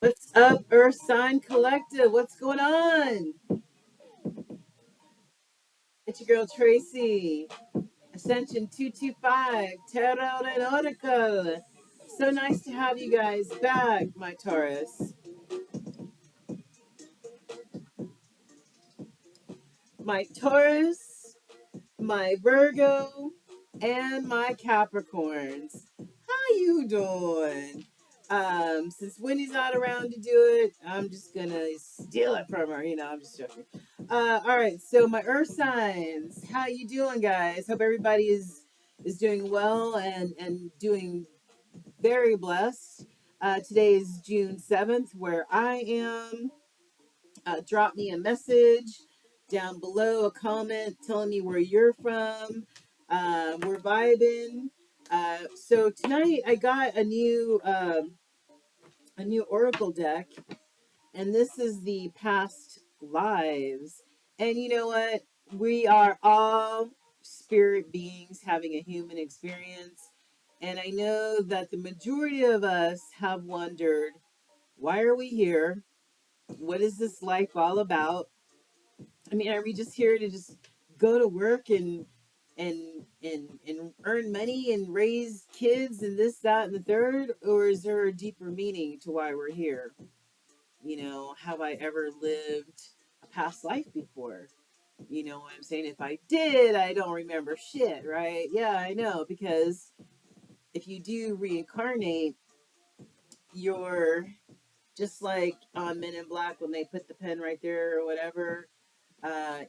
What's up, Earth Sign Collective? What's going on? It's your girl Tracy, Ascension 225, Tarot and Oracle. So nice to have you guys back, my Taurus, my Virgo, and my Capricorns. How you doing? Since Wendy's not around to do it, I'm just gonna steal it from her. I'm just joking. All right. So my Earth signs, how you doing, guys? Hope everybody is doing well and doing very blessed. Today is June 7th, where I am. Drop me a message down below, a comment telling me where you're from. We're vibing. So tonight I got a new oracle deck, and this is the past lives. And you know what? We are all spirit beings having a human experience. And I know that the majority of us have wondered, why are we here? What is this life all about? I mean, are we just here to just go to work and earn money and raise kids and this, that, and the third? Or is there a deeper meaning to why we're here? Have I ever lived a past life before? You know what I'm saying? If I did, I don't remember shit, right? Yeah, I know, because if you do reincarnate, you're just like on Men in Black when they put the pen right there or whatever.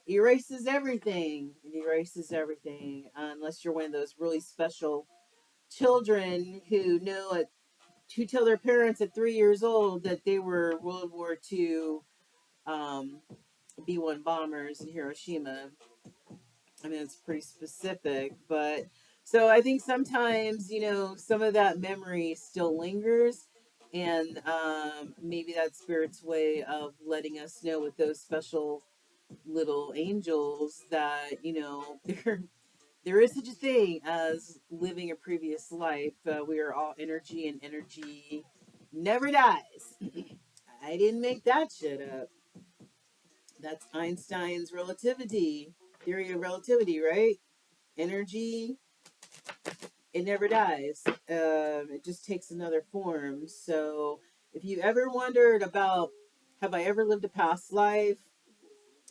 Erases everything. It erases everything, unless you're one of those really special children who tell their parents at 3 years old that they were World War II B-1 bombers in Hiroshima. I mean, it's pretty specific, but so I think sometimes, some of that memory still lingers, and maybe that's spirit's way of letting us know with those special little angels that, there is such a thing as living a previous life. We are all energy, and energy never dies. I didn't make that shit up. That's Einstein's relativity theory of relativity, right? Energy, it never dies. It just takes another form. So if you ever wondered about, have I ever lived a past life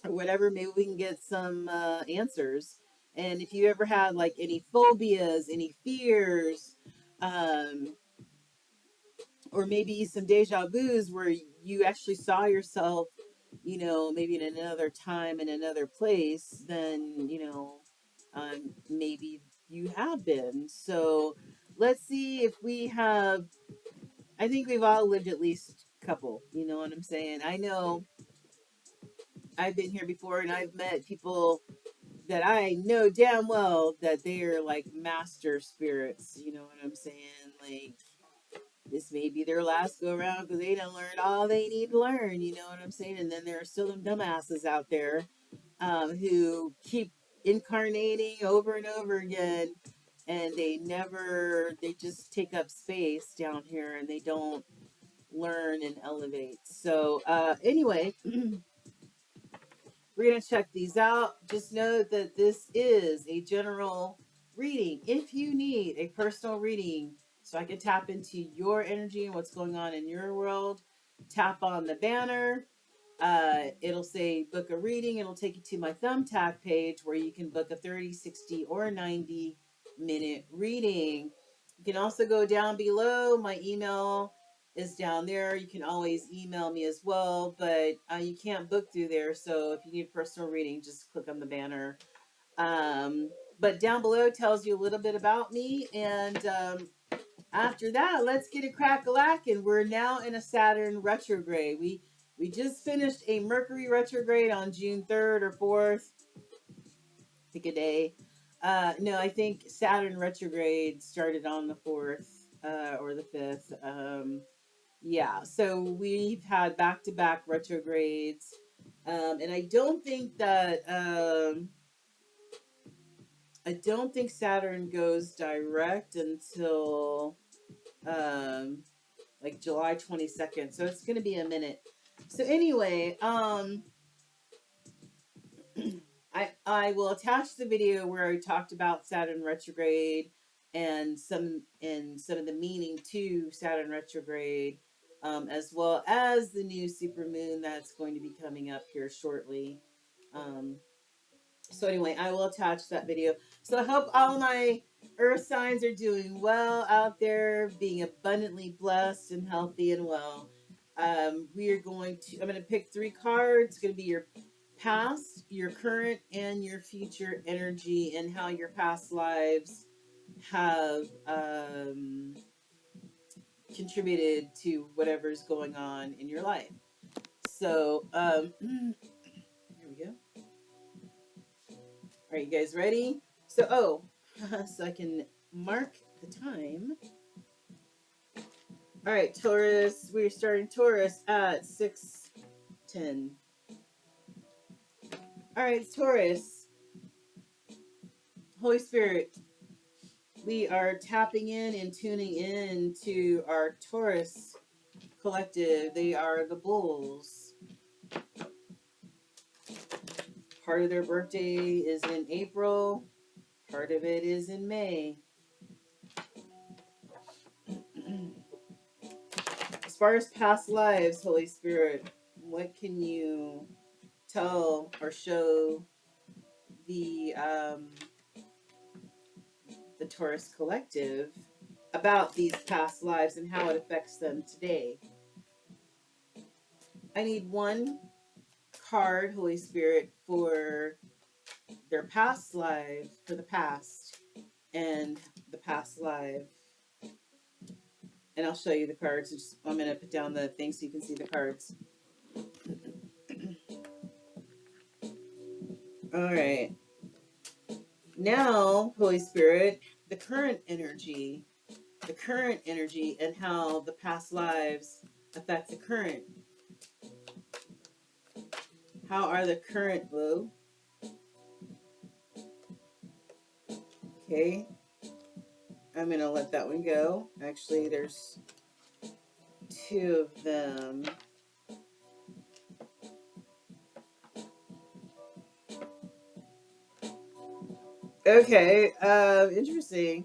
or whatever, maybe we can get some answers. And if you ever had like any phobias, any fears, um, or maybe some deja vu's where you actually saw yourself, maybe in another time, in another place, then, maybe you have been. So let's see if we have, I think we've all lived at least a couple, you know what I'm saying? I know I've been here before, and I've met people that I know damn well that they're like master spirits, you know what I'm saying? Like, this may be their last go around because they done learned all they need to learn, you know what I'm saying? And then there are still them dumbasses out there who keep incarnating over and over again, and they just take up space down here, and they don't learn and elevate. So, anyway, we're going to check these out. Just know that this is a general reading. If you need a personal reading so I can tap into your energy and what's going on in your world, tap on the banner. It'll say book a reading. It'll take you to my Thumbtack page where you can book a 30, 60, or 90-minute reading. You can also go down below. My email is down there. You can always email me as well, but you can't book through there. So if you need a personal reading, just click on the banner. But down below tells you a little bit about me. And after that, let's get a crack-a-lack. We're now in a Saturn retrograde. We just finished a Mercury retrograde on June 3rd or 4th. Pick a day. No, I think Saturn retrograde started on the 4th or the 5th. Yeah, so we've had back-to-back retrogrades, and I don't think that I don't think Saturn goes direct until like July 22nd. So it's going to be a minute. So anyway, I will attach the video where I talked about Saturn retrograde and some of the meaning to Saturn retrograde, as well as the new supermoon that's going to be coming up here shortly. Um, so anyway, I will attach that video. So I hope all my earth signs are doing well out there, being abundantly blessed and healthy and well. We are going to, I'm going to pick 3 cards. It's going to be your past, your current, and your future energy, and how your past lives have contributed to whatever's going on in your life. So, here we go. Are you guys ready? So, so I can mark the time. All right, Taurus. We're starting Taurus at 6:10. All right, Taurus. Holy Spirit, we are tapping in and tuning in to our Taurus collective. They are the bulls. Part of their birthday is in April. Part of it is in May. As far as past lives, Holy Spirit, what can you tell or show the Taurus collective about these past lives and how it affects them today? I need 1 card, Holy Spirit, for their past life, for the past and the past life. And I'll show you the cards. I'm going to put down the thing so you can see the cards. All right. Now, Holy Spirit, the current energy and how the past lives affect the current. How are the current, Blue? Okay. I'm going to let that one go. Actually, there's 2 of them. Okay. Interesting.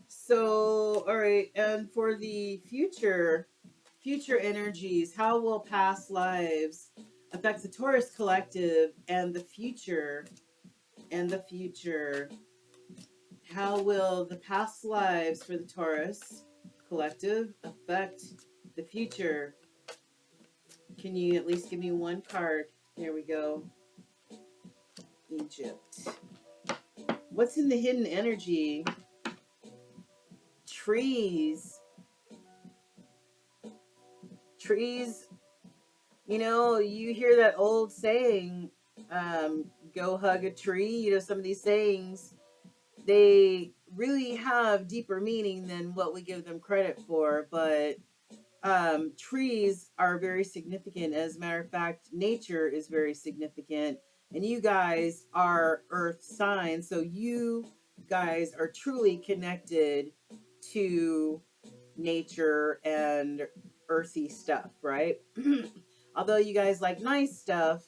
So, all right. And for the future energies, how will past lives affect the Taurus collective and the future? How will the past lives for the Taurus collective affect the future? Can you at least give me 1 card? There we go. Egypt. What's in the hidden energy? Trees. Trees. You know, you hear that old saying, go hug a tree. You know, some of these sayings, they really have deeper meaning than what we give them credit for. But trees are very significant. As a matter of fact, nature is very significant. And you guys are earth signs. So you guys are truly connected to nature and earthy stuff, right? Although you guys like nice stuff,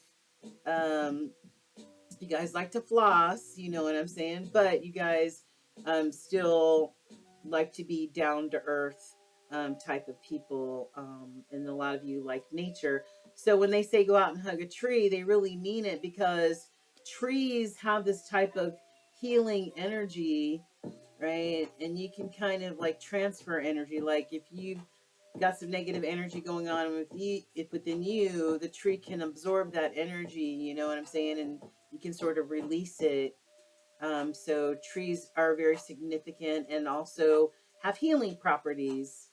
um, you guys like to floss, you know what I'm saying? But you guys still like to be down to earth type of people, and a lot of you like nature. So when they say go out and hug a tree, they really mean it, because trees have this type of healing energy, right? And you can kind of like transfer energy. Like if you've got some negative energy going on within you, the tree can absorb that energy, you know what I'm saying? And you can sort of release it. So trees are very significant and also have healing properties.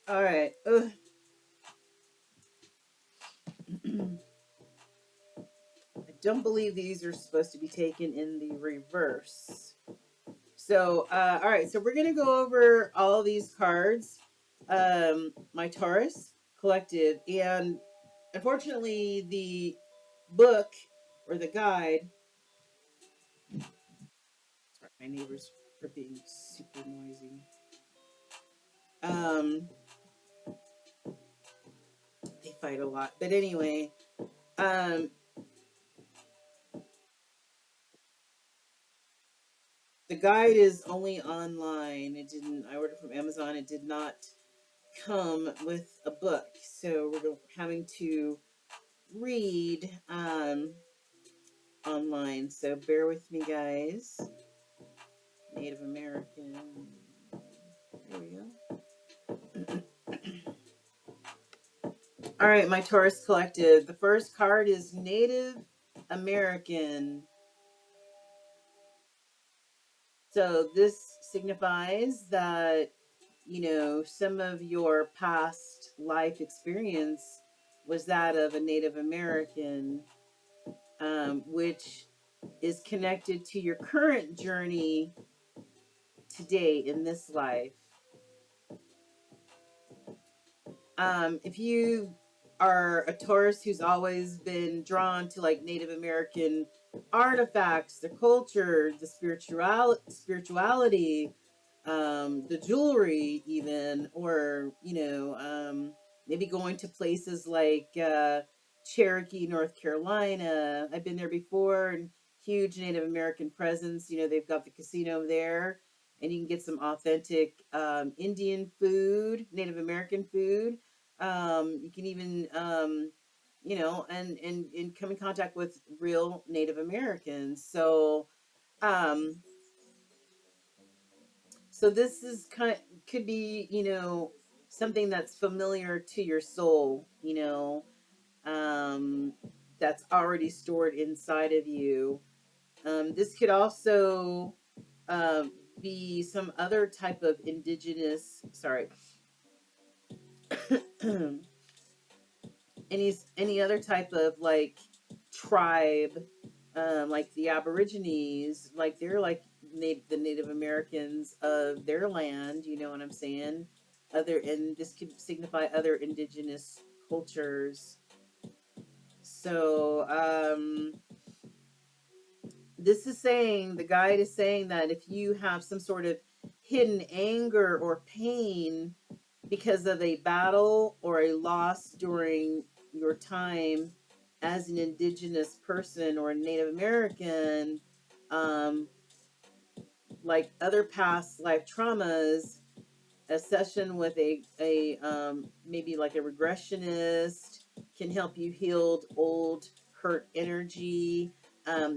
All right. I don't believe these are supposed to be taken in the reverse. So, all right. So we're going to go over all these cards. My Taurus collective. And unfortunately, the book or the guide My neighbors are being super noisy. Um, they fight a lot, but anyway, um, the guide is only online. It didn't. I ordered from Amazon. It did not come with a book, so we're having to read online. So bear with me, guys. Native American. There we go. All right, my Taurus collective. The first card is Native American. So this signifies that, some of your past life experience was that of a Native American, which is connected to your current journey today in this life. If you are a Taurus who's always been drawn to like Native American artifacts, the culture, the spirituality, the jewelry, even, or maybe going to places like Cherokee, North Carolina. I've been there before, and huge Native American presence. They've got the casino there, and you can get some authentic Indian food, Native American food. You can even, and come in contact with real Native Americans. Um, so this is could be, something that's familiar to your soul, that's already stored inside of you. This could also um, be some other type of indigenous, sorry, any other type of like tribe, like the Aborigines, like they're like the Native Americans of their land. You know what I'm saying? And this could signify other indigenous cultures. So this is saying, the guide is saying that if you have some sort of hidden anger or pain because of a battle or a loss during your time as an indigenous person or a Native American, um, like other past life traumas, a session with a maybe like a regressionist can help you heal old hurt energy.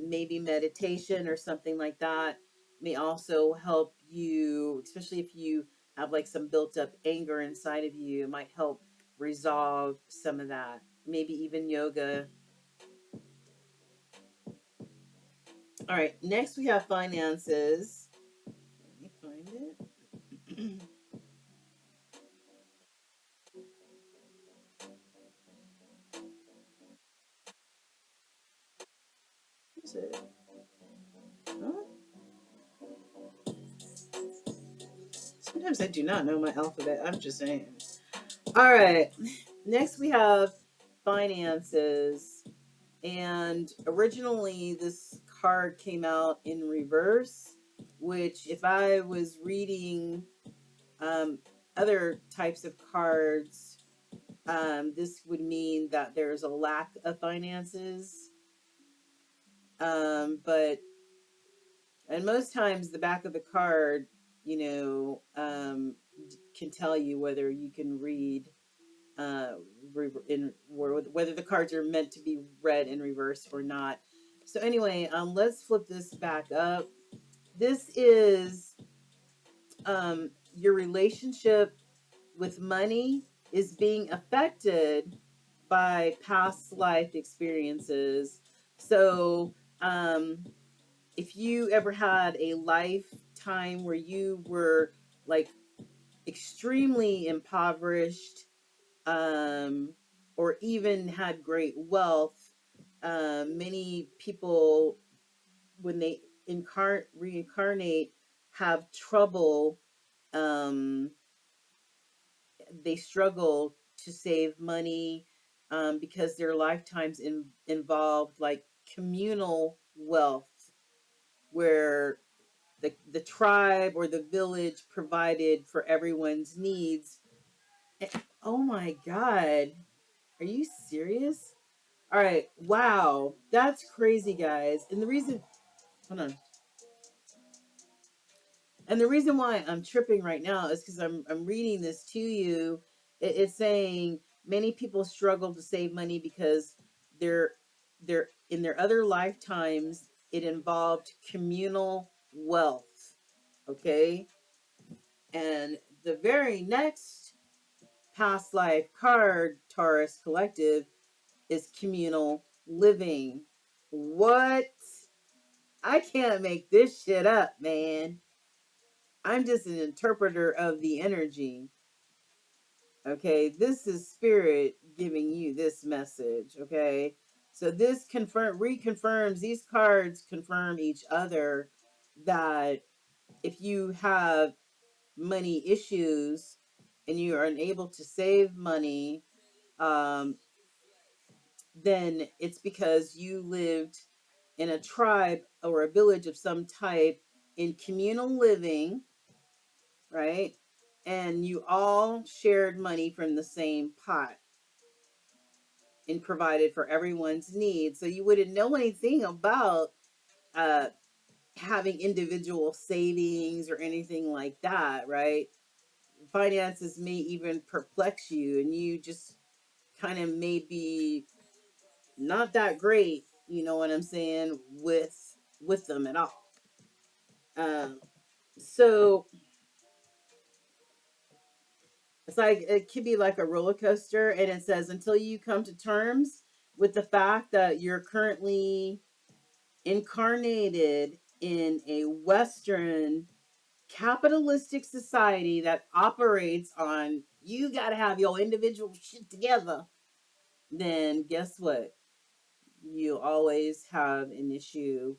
Maybe meditation or something like that may also help you, especially if you have like some built up anger inside of you. It might help resolve some of that. Maybe even yoga. All right, next we have finances. Let me find it. Is it? Huh? Sometimes I do not know my alphabet. I'm just saying. All right. Next, we have finances. And originally, this card came out in reverse, which, if I was reading um, other types of cards, this would mean that there's a lack of finances. But, and most times, the back of the card, can tell you whether you can read uh, whether the cards are meant to be read in reverse or not. So anyway, let's flip this back up. This is your relationship with money is being affected by past life experiences. So if you ever had a lifetime where you were like extremely impoverished, um, or even had great wealth, many people, when they reincarnate, have trouble. Um, they struggle to save money because their lifetimes involved like communal wealth, where the tribe or the village provided for everyone's needs. Oh my God. Are you serious? All right. Wow. That's crazy, guys. And the reason, hold on. And the reason why I'm tripping right now is because I'm reading this to you. It's saying many people struggle to save money because they're they're in their other lifetimes it involved communal wealth. Okay. And the very next past life card, Taurus Collective, is communal living. What? I can't make this shit up, man. I'm just an interpreter of the energy. Okay, this is spirit giving you this message. Okay, so this reconfirms, these cards confirm each other that if you have money issues and you are unable to save money, um, then it's because you lived in a tribe or a village of some type in communal living, right? And you all shared money from the same pot and provided for everyone's needs. So you wouldn't know anything about uh, having individual savings or anything like that, right? Finances may even perplex you, and you just kind of may be not that great, you know what I'm saying, with them at all. Um, so it's like it could be like a roller coaster, and it says until you come to terms with the fact that you're currently incarnated in a Western capitalistic society that operates on you got to have your individual shit together, then guess what? You always have an issue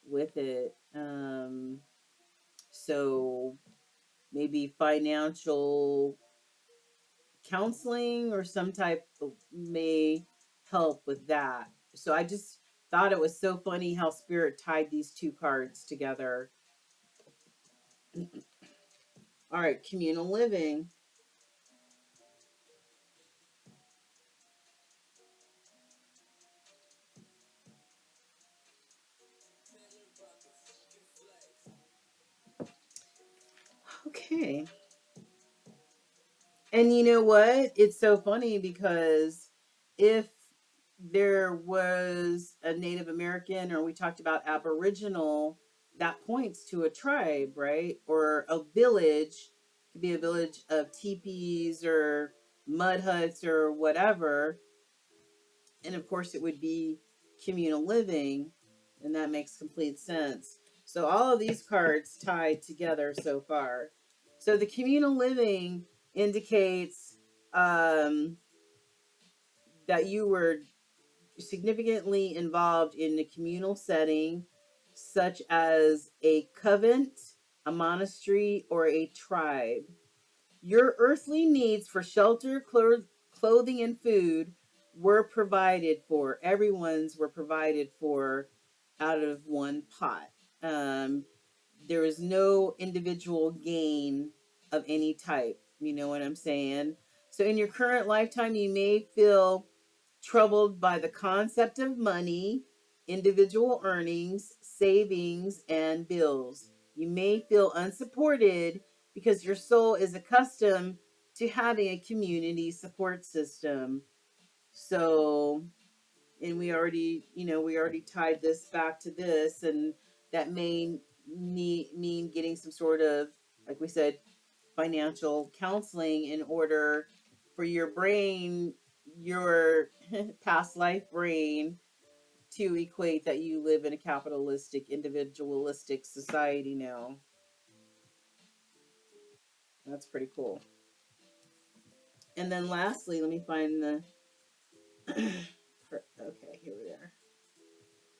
with it. So maybe financial counseling or some type of may help with that. So I just thought it was so funny how spirit tied these two cards together. All right, communal living. Okay. And you know what? It's so funny because if there was a Native American or we talked about Aboriginal, that points to a tribe, right? Or a village. It could be a village of teepees or mud huts or whatever. And of course, it would be communal living. And that makes complete sense. So all of these cards tied together so far. So the communal living indicates um, that you were significantly involved in a communal setting, such as a convent, a monastery, or a tribe. Your earthly needs for shelter, clothing, and food were provided for. Everyone's were provided for out of one pot. Um, there is no individual gain of any type. You know what I'm saying? So, in your current lifetime, you may feel troubled by the concept of money, individual earnings, savings, and bills. You may feel unsupported because your soul is accustomed to having a community support system. So, and we already tied this back to this, and that may mean getting some sort of, like we said, financial counseling in order for your brain, your past life brain, to equate that you live in a capitalistic, individualistic society now. That's pretty cool. And then lastly, let me find the. Okay, here we are.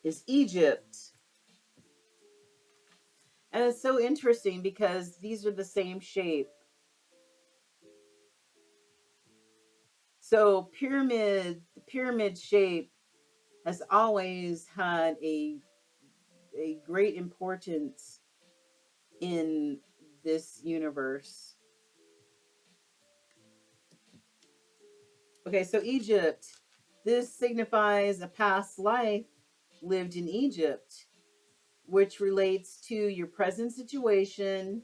Is Egypt. And it's so interesting because these are the same shape. So the pyramid shape has always had a great importance in this universe. Okay, so Egypt. This signifies a past life lived in Egypt, which relates to your present situation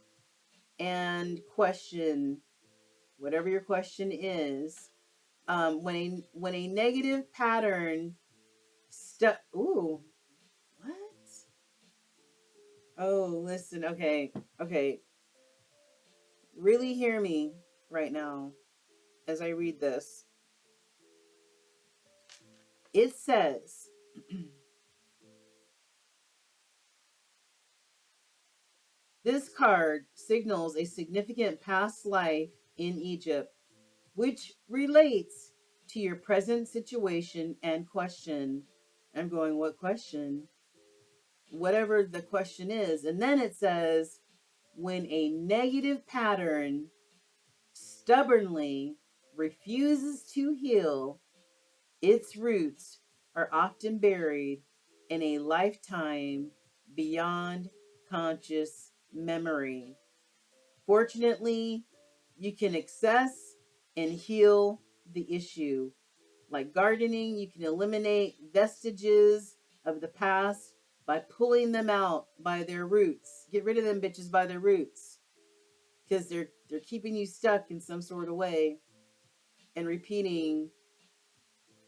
and question, whatever your question is. When a negative pattern ooh, what? Oh, listen, okay. Really hear me right now as I read this. It says, this card signals a significant past life in Egypt, which relates to your present situation and question. I'm going, what question? Whatever the question is. And then it says, when a negative pattern stubbornly refuses to heal, its roots are often buried in a lifetime beyond conscious memory. Fortunately, you can access and heal the issue. Like gardening, you can eliminate vestiges of the past by pulling them out by their roots. Get rid of them bitches by their roots, because they're keeping you stuck in some sort of way and repeating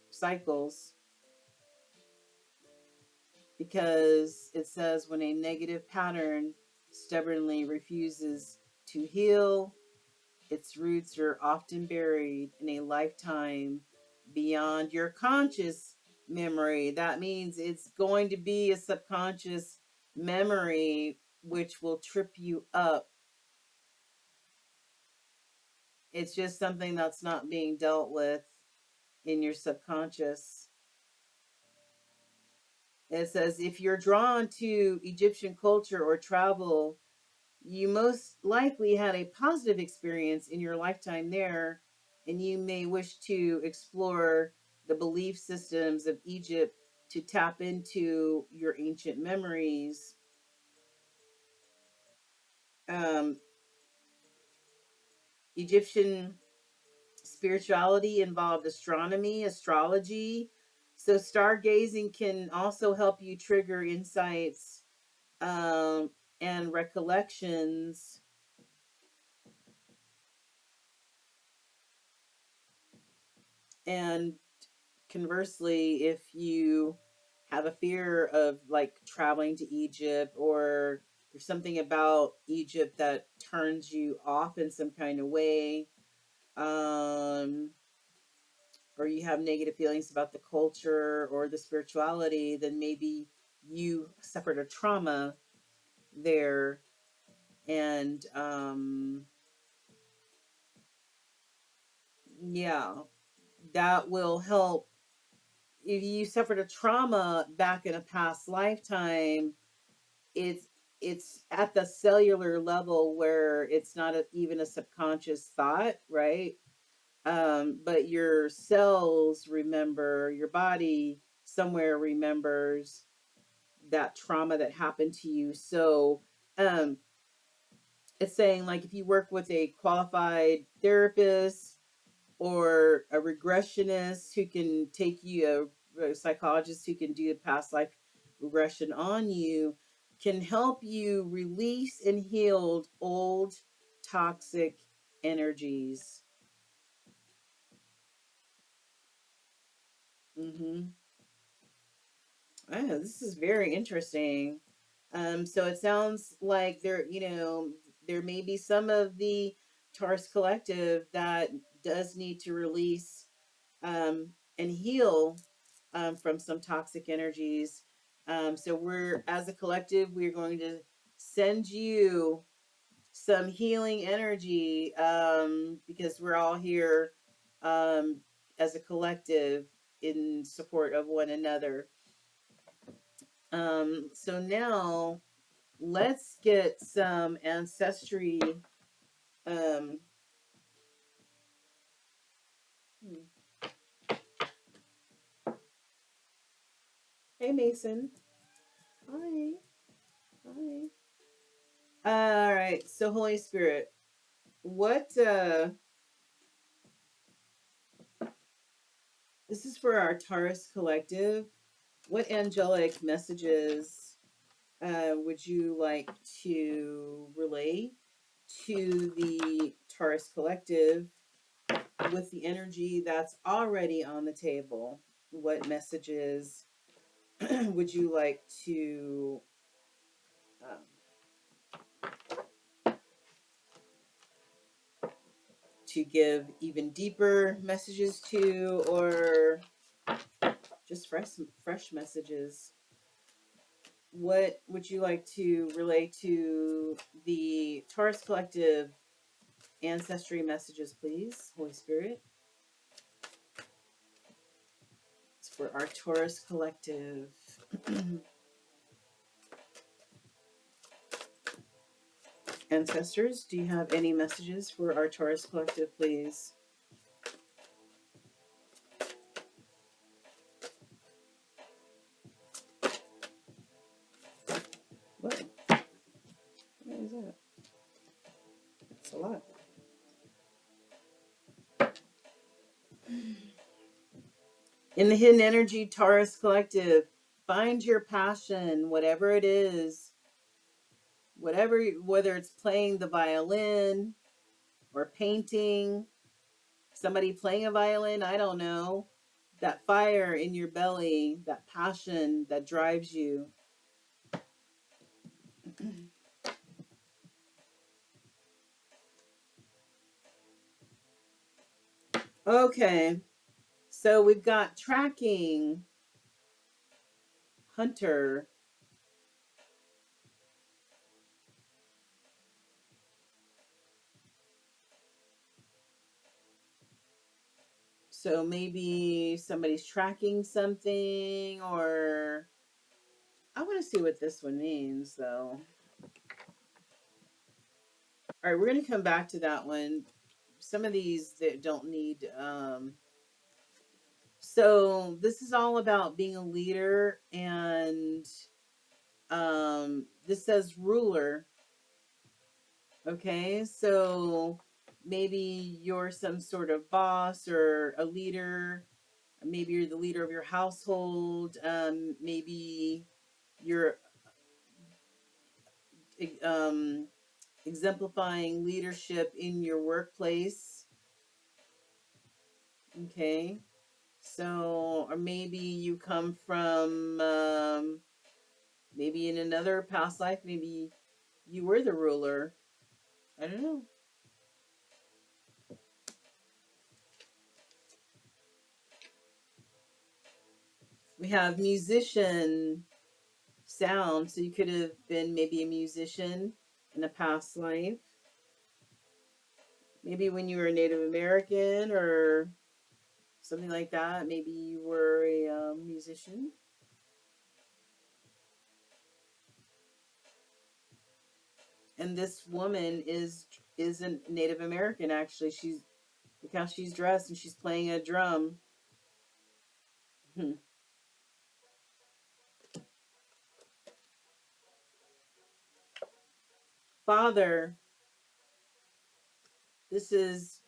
cycles. Because it says when a negative pattern stubbornly refuses to heal, its roots are often buried in a lifetime beyond your conscious memory. That means it's going to be a subconscious memory which will trip you up. It's just something that's not being dealt with in your subconscious. It says if you're drawn to Egyptian culture or travel, you most likely had a positive experience in your lifetime there, and you may wish to explore the belief systems of Egypt to tap into your ancient memories. Um, Egyptian spirituality involved astronomy, astrology. So, stargazing can also help you trigger insights um, and recollections. And conversely, if you have a fear of like traveling to Egypt, or there's something about Egypt that turns you off in some kind of way, um, or you have negative feelings about the culture or the spirituality, then maybe you suffered a trauma there. And yeah, that will help. If you suffered a trauma back in a past lifetime, it's it's at the cellular level where it's not even a subconscious thought, right? But your cells remember, your body somewhere remembers that trauma that happened to you. So um, it's saying like if you work with a qualified therapist or a regressionist who can take you, a psychologist who can do a past life regression on you, can help you release and heal old toxic energies. Mm-hmm. Oh, this is very interesting. So it sounds like there may be some of the Taurus collective that does need to release and heal from some toxic energies. So we're, as a collective, we're going to send you some healing energy because we're all here um, as a collective in support of one another. So now let's get some ancestry. Um, hey, Mason. Hi. Hi. right. So Holy Spirit, what this is for our Taurus collective. What angelic messages would you like to relay to the Taurus collective with the energy that's already on the table? What messages would you like um, to give even deeper messages to, or just fresh messages? What would you like to relay to the Taurus collective ancestry messages, please, Holy Spirit? It's for our Taurus collective. Ancestors, do you have any messages for our Taurus collective, please? What? What is that? It's a lot. In the Hidden Energy Taurus collective, find your passion, whatever it is, whether it's playing the violin or painting, somebody playing a violin, I don't know. That fire in your belly, that passion that drives you. Okay, so we've got tracking, hunter. So maybe somebody's tracking something, or I want to see what this one means, though. All right, we're going to come back to that one. Some of these that don't need. So this is all about being a leader, and this says ruler. Okay, so maybe you're some sort of boss or a leader. Maybe you're the leader of your household. Maybe you're um, exemplifying leadership in your workplace. Okay, so or maybe you come from maybe in another past life. Maybe you were the ruler. I don't know. We have musician sound, so you could have been maybe a musician in a past life. Maybe when you were a Native American or something like that. Maybe you were a musician. And this woman isn't Native American. Actually, she's look how she's dressed and she's playing a drum. Hmm. Father, this is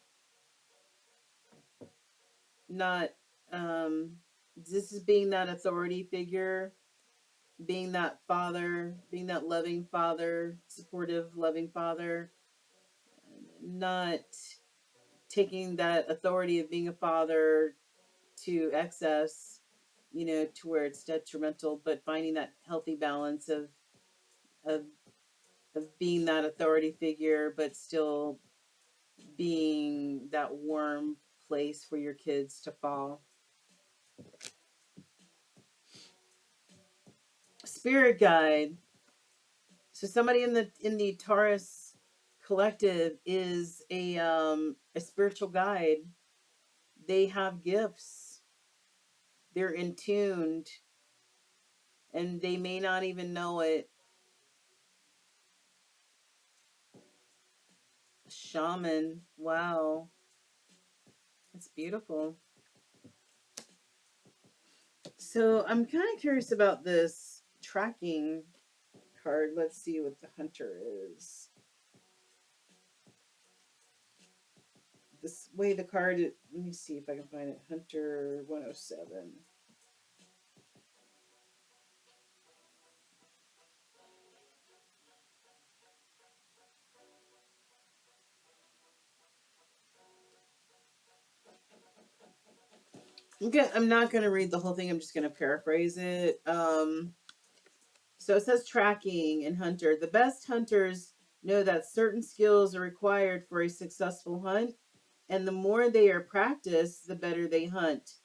not. Um, this is being that authority figure, being that father, being that loving father, supportive, loving father, not taking that authority of being a father to excess, to where it's detrimental, but finding that healthy balance of of being that authority figure, but still being that warm place for your kids to fall. Spirit guide. So somebody in the Taurus collective is a spiritual guide. They have gifts. They're in tuned, and they may not even know it. Shaman. Wow. That's beautiful. So I'm kind of curious about this tracking card. Let's see what the hunter is. this way the card. Let me see if I can find it. Hunter 107. I'm not going to read the whole thing. I'm just going to paraphrase it. So it says tracking in Hunter. The best hunters know that certain skills are required for a successful hunt, and the more they are practiced, the better they hunt.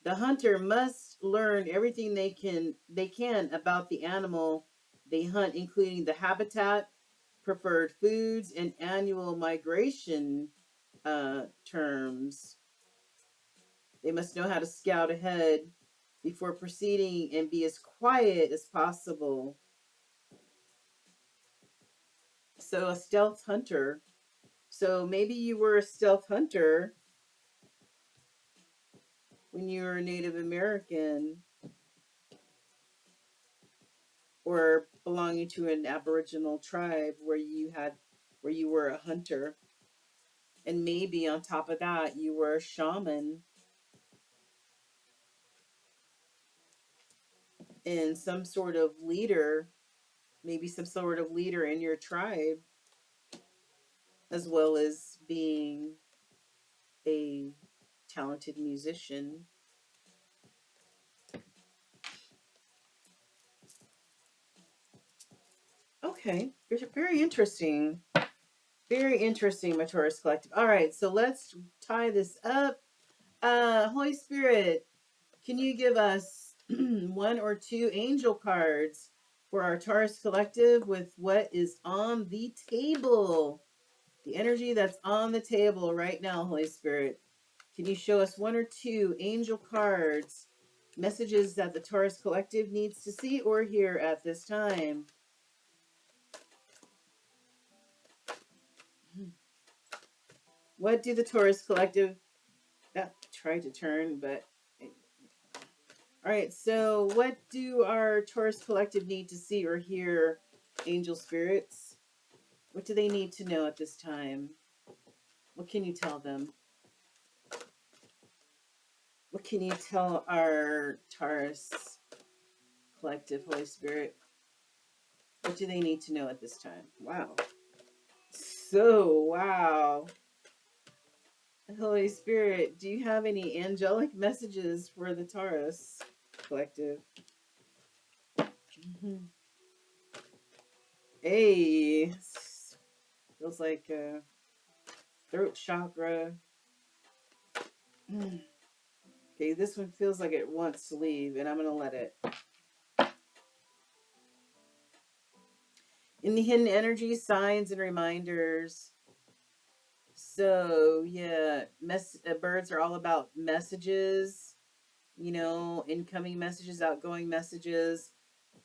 The hunter must learn everything they can about the animal they hunt, including the habitat, preferred foods, and annual migration terms. They must know how to scout ahead before proceeding and be as quiet as possible. So, a stealth hunter. So, maybe you were a stealth hunter when you were a Native American or belonging to an Aboriginal tribe where you were a hunter. And maybe on top of that, you were a shaman and some sort of leader, maybe some sort of leader in your tribe, as well as being a talented musician. Okay, very interesting. Very interesting, my Taurus Collective. All right, so let's tie this up. Holy Spirit, can you give us one or two angel cards for our Taurus Collective with what is on the table? The energy that's on the table right now, Holy Spirit. Can you show us one or two angel cards, messages that the Taurus Collective needs to see or hear at this time? What do the Taurus Collective try to turn, but all right, so what do our Taurus Collective need to see or hear, angel spirits? What do they need to know at this time? What can you tell them? What can you tell our Taurus Collective, Holy Spirit? What do they need to know at this time? Wow. So, wow. Holy Spirit, do you have any angelic messages for the Taurus Collective? Mm-hmm. Hey, feels like throat chakra. Okay, this one feels like it wants to leave, and I'm going to let it. In the hidden energy, signs and reminders. So, yeah, birds are all about messages, incoming messages, outgoing messages.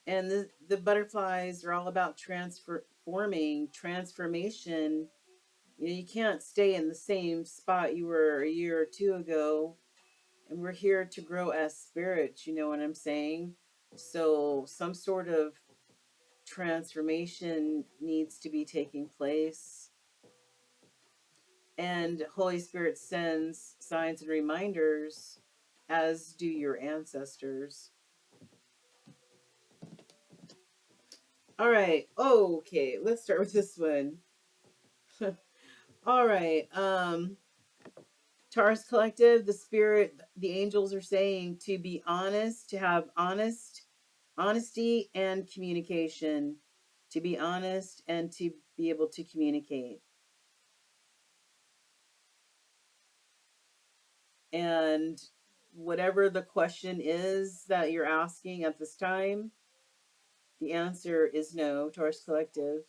And the butterflies are all about transformation. You can't stay in the same spot you were a year or two ago. And we're here to grow as spirits, you know what I'm saying? So some sort of transformation needs to be taking place. And Holy Spirit sends signs and reminders, as do your ancestors. All right. Okay, let's start with this one. All right. Taurus Collective, the angels are saying to be honest, to have honesty and communication, to be honest and to be able to communicate. And whatever the question is that you're asking at this time, the answer is no, Taurus Collective.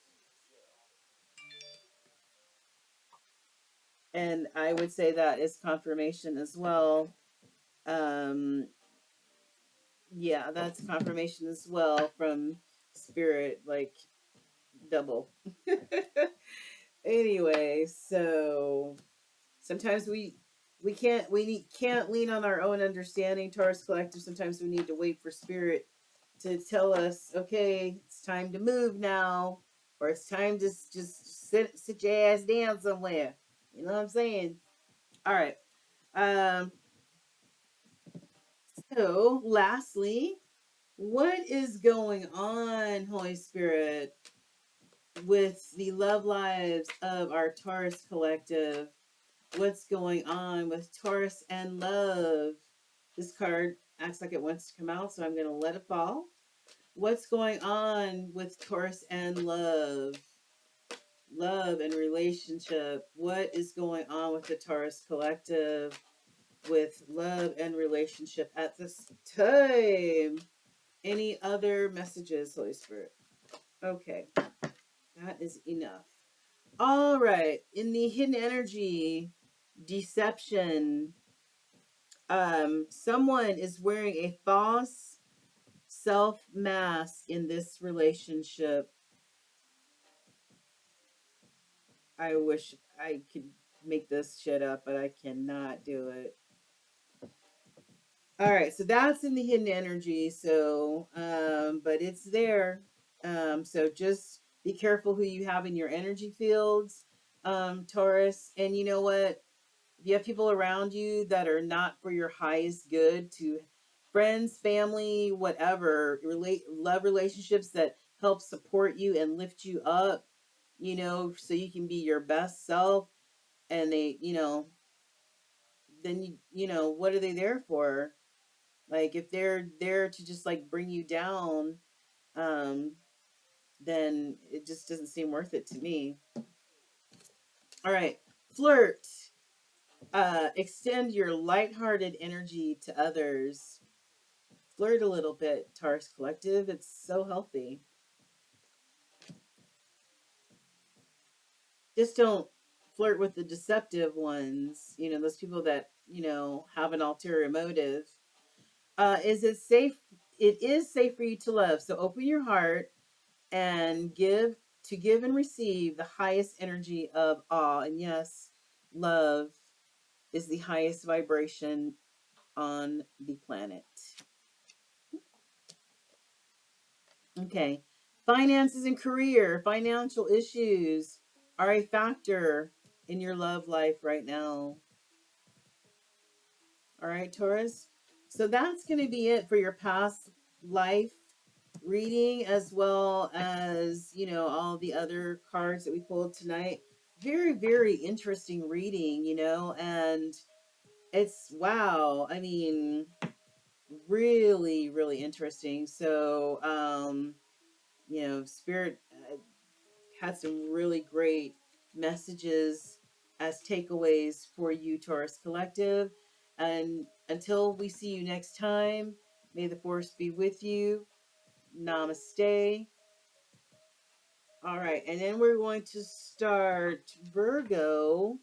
And I would say that is confirmation as well. Um, yeah, that's confirmation as well from spirit, like double. Anyway, so sometimes we can't lean on our own understanding, Taurus Collective. Sometimes we need to wait for spirit to tell us, okay, it's time to move now, or it's time to just sit your ass down somewhere. You know what I'm saying? All right. Um, so, lastly, what is going on, Holy Spirit, with the love lives of our Taurus collective? What's going on with Taurus and love? This card acts like it wants to come out, so I'm going to let it fall. What's going on with Taurus and love? Love and relationship. What is going on with the Taurus collective with love and relationship at this time? Any other messages, Holy Spirit? Okay, that is enough. All right, in the hidden energy, deception, someone is wearing a false self mask in this relationship. I wish I could make this shit up, but I cannot do it. All right, so that's in the hidden energy. So, but it's there. So just be careful who you have in your energy fields, Taurus. And you know what? If you have people around you that are not for your highest good, to friends, family, whatever, love relationships that help support you and lift you up, so you can be your best self, and they, then what are they there for? Like if they're there to just like bring you down, um, then it just doesn't seem worth it to me. All right, flirt. Extend your lighthearted energy to others. Flirt a little bit, Taurus Collective. It's so healthy. Just don't flirt with the deceptive ones. Those people that have an ulterior motive. Is it safe? It is safe for you to love. So open your heart and give and receive the highest energy of awe. And yes, love is the highest vibration on the planet. Okay. Finances and career, financial issues are a factor in your love life right now. All right, Taurus. So that's going to be it for your past life reading, as well as, all the other cards that we pulled tonight. Very, very interesting reading, and it's wow. I mean, really, really interesting. So, Spirit had some really great messages as takeaways for you, Taurus Collective. And until we see you next time, may the force be with you. Namaste. All right, and then we're going to start Virgo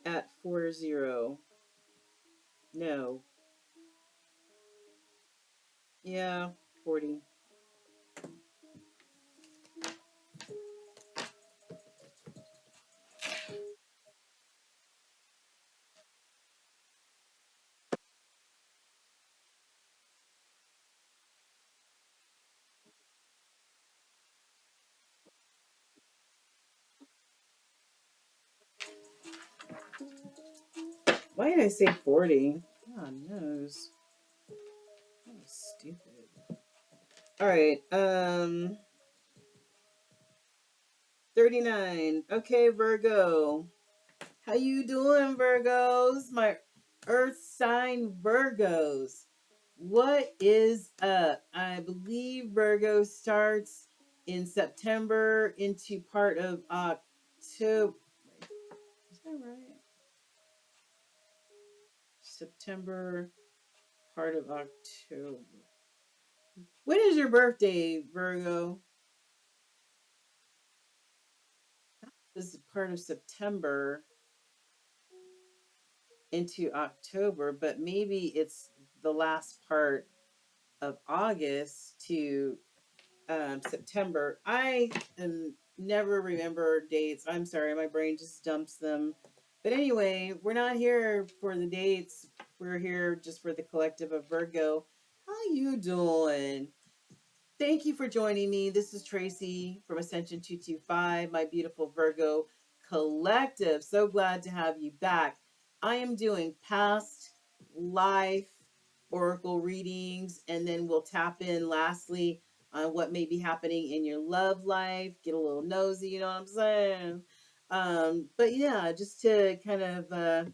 at 40. No. Yeah, 40. Why did I say 40? God knows. That was stupid. All right, 39. Okay, Virgo. How you doing, Virgos? My Earth sign Virgos. What is up? I believe Virgo starts in September into part of October. Is that right? September, part of October. When is your birthday, Virgo? This is part of September into October, but maybe it's the last part of August to September. I am never remember dates. I'm sorry, my brain just dumps them. But anyway, we're not here for the dates. We're here just for the collective of Virgo. How you doing? Thank you for joining me. This is Tracy from Ascension 225, my beautiful Virgo collective. So glad to have you back. I am doing past life oracle readings, and then we'll tap in lastly on what may be happening in your love life, get a little nosy, you know what I'm saying? But yeah, just to kind of,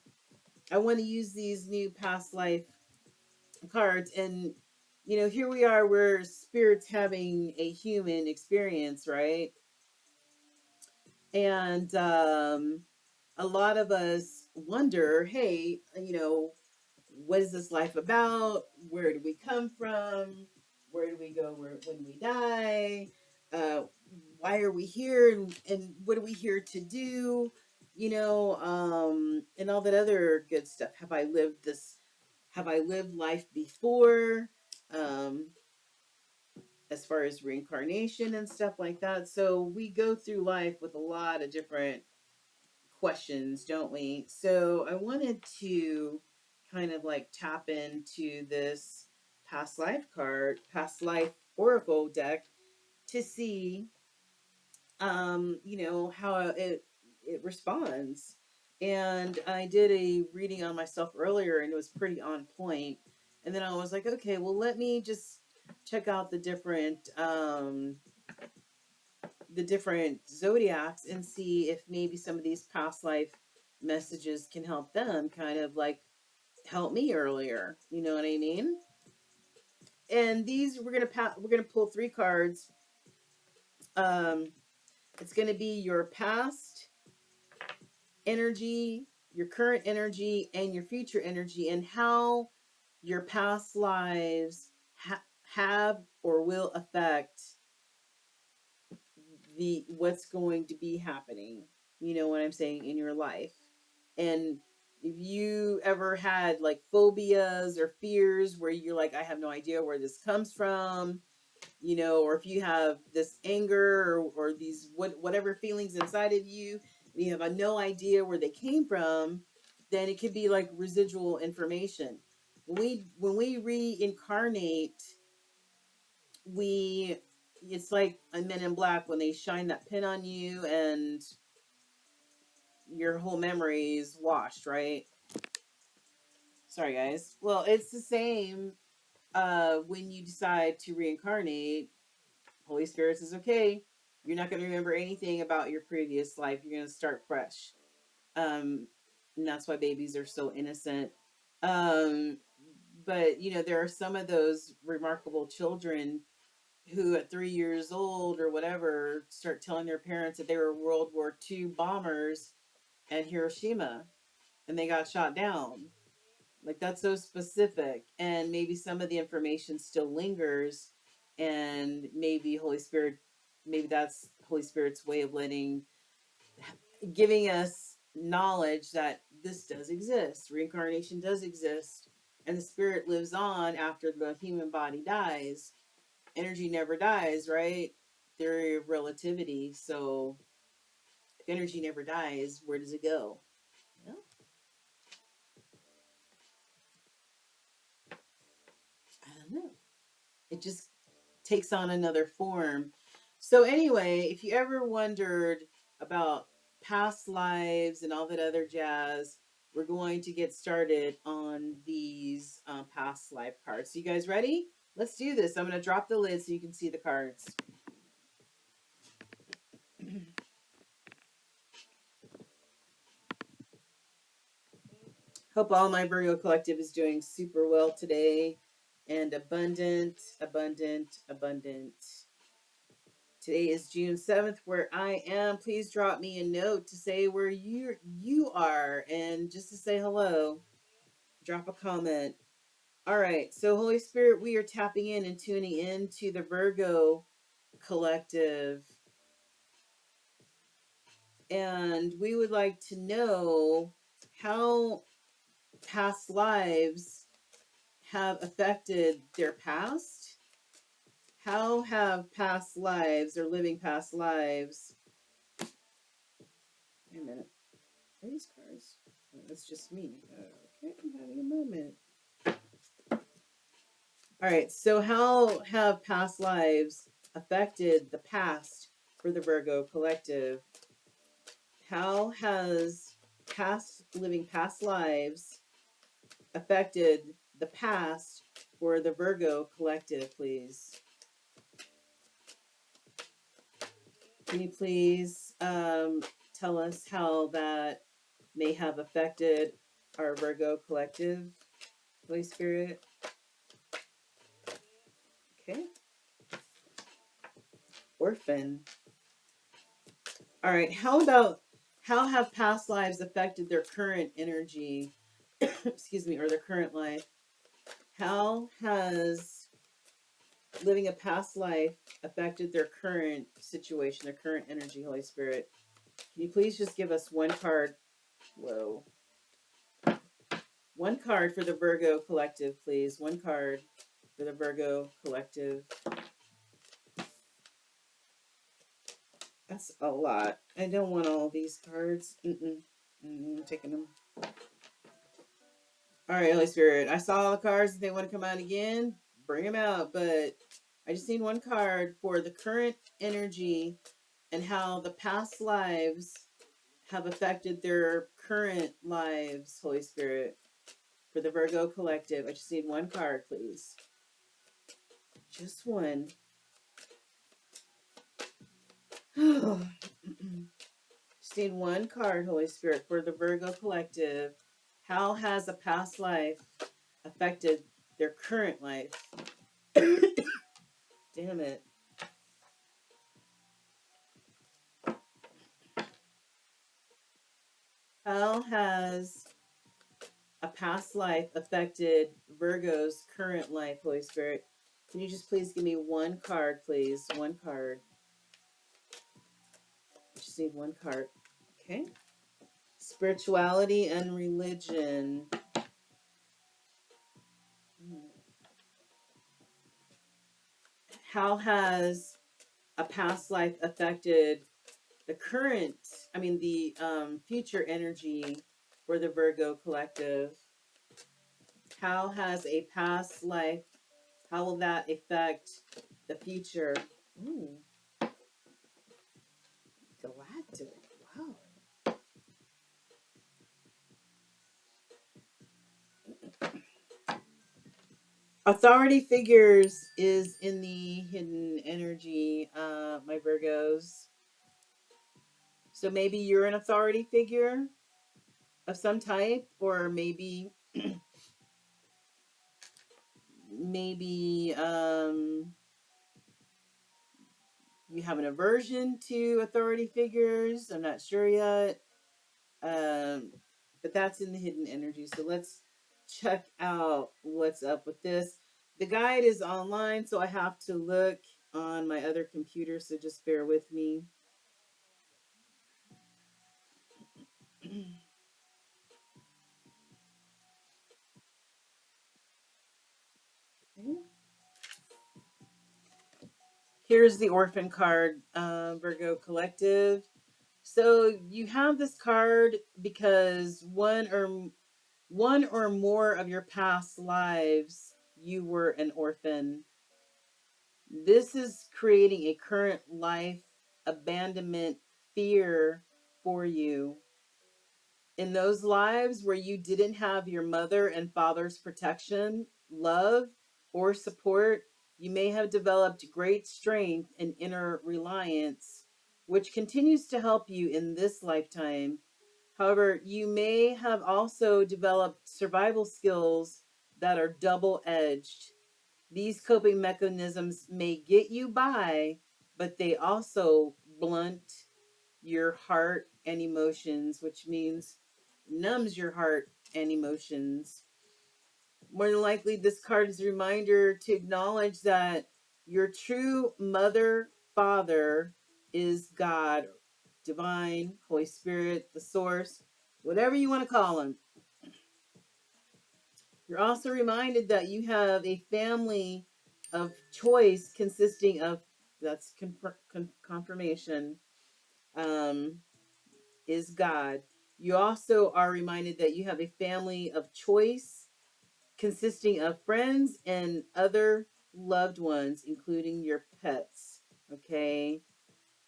I want to use these new past life cards, and here we are, we're spirits having a human experience, right? And a lot of us wonder, hey, what is this life about? Where do we come from? Where do we go when we die? Uh, why are we here? And what are we here to do? And all that other good stuff. Have I lived life before? Um, as far as reincarnation and stuff like that. So we go through life with a lot of different questions, don't we? So I wanted to kind of like tap into this past life oracle deck to see how it responds. And I did a reading on myself earlier and it was pretty on point. And then I was like, okay, well let me just check out the different zodiacs and see if maybe some of these past life messages can help them kind of like help me earlier. You know what I mean? And these we're gonna pull three cards. Um, it's gonna be your past energy, your current energy, and your future energy, and how your past lives have or will affect the what's going to be happening. You know what I'm saying, in your life. And if you ever had like phobias or fears where you're like, I have no idea where this comes from, or if you have this anger or these whatever feelings inside of you, and you have no idea where they came from, then it could be like residual information. When we reincarnate, we it's like a Men in Black when they shine that pin on you and your whole memory is washed, right? Sorry, guys. Well, it's the same when you decide to reincarnate. Holy Spirit says, okay, you're not going to remember anything about your previous life. You're going to start fresh. Um, and that's why babies are so innocent. Um, but, there are some of those remarkable children who at 3 years old or whatever start telling their parents that they were World War II bombers at Hiroshima and they got shot down. Like that's so specific, and maybe some of the information still lingers, and maybe that's Holy Spirit's way of giving us knowledge that this does exist, reincarnation does exist, and the spirit lives on after the human body dies. Energy never dies, right? Theory of relativity. So if energy never dies, where does it go? Well, I don't know. It just takes on another form. So anyway, if you ever wondered about past lives and all that other jazz, we're going to get started on these past life cards. So you guys ready? Let's do this. I'm going to drop the lid so you can see the cards. Hope all my Virgo collective is doing super well today and abundant, abundant, abundant. Today is June 7th, where I am. Please drop me a note to say where you are and just to say hello. Drop a comment. All right. So Holy Spirit, we are tapping in and tuning in to the Virgo collective. And we would like to know how past lives have affected their past. How have past lives or living past lives? Wait a minute. Are these cards? Oh, that's just me. Okay, I'm having a moment. All right, so how have past lives affected the past for the Virgo collective? How has past lives affected the past for the Virgo collective, please? Can you please tell us how that may have affected our Virgo collective, Holy Spirit? Okay. Orphan. All right. How have past lives affected their current energy? Excuse me, or their current life? How has living a past life affected their current situation, their current energy, Holy Spirit? Can you please just give us one card? Whoa. One card for the Virgo collective, please. One card for the Virgo collective. That's a lot. I don't want all these cards. Taking them. All right, Holy Spirit. I saw all the cards. If they want to come out again, bring them out. But I just need one card for the current energy and how the past lives have affected their current lives, Holy Spirit. For the Virgo collective, I just need one card, please. Just one. Just need one card, Holy Spirit, for the Virgo collective. How has a past life affected their current life? Damn it. How has a past life affected Virgo's current life, Holy Spirit? Can you just please give me one card, please? One card. Just need one card. Okay. Spirituality and religion. How has a past life affected the future energy for the Virgo collective? How has a past life, how will that affect the future? Ooh, galactic. Wow. Authority figures is in the hidden energy, my Virgos. So maybe you're an authority figure of some type, or maybe you have an aversion to authority figures. I'm not sure yet. But that's in the hidden energy. So let's check out what's up with this. The guide is online, so I have to look on my other computer, so just bear with me. Here's the orphan card, Virgo collective. So you have this card because one or more of your past lives you were an orphan. This is creating a current life abandonment fear for you. In those lives where you didn't have your mother and father's protection, love, or support, you may have developed great strength and inner reliance, which continues to help you in this lifetime. However, you may have also developed survival skills that are double edged. These coping mechanisms may get you by, but they also blunt your heart and emotions, which means numbs your heart and emotions. More than likely, this card is a reminder to acknowledge that your true mother, father is God, divine, Holy Spirit, the source, whatever you want to call him. You're also reminded that you have a family of choice consisting of, that's confirmation, is God. You also are reminded that you have a family of choice consisting of friends and other loved ones, including your pets. Okay.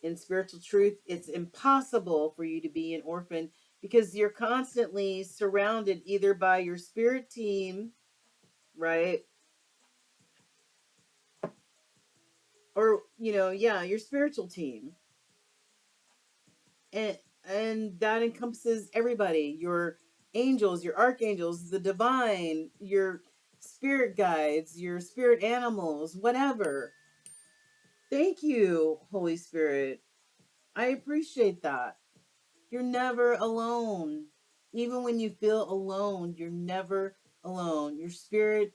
In spiritual truth, it's impossible for you to be an orphan because you're constantly surrounded either by your spirit team, right? Or, yeah, your spiritual team. And that encompasses everybody, your angels, your archangels, the divine, your spirit guides, your spirit animals, whatever. Thank you, Holy Spirit. I appreciate that. You're never alone. Even when you feel alone, you're never alone. Your spirit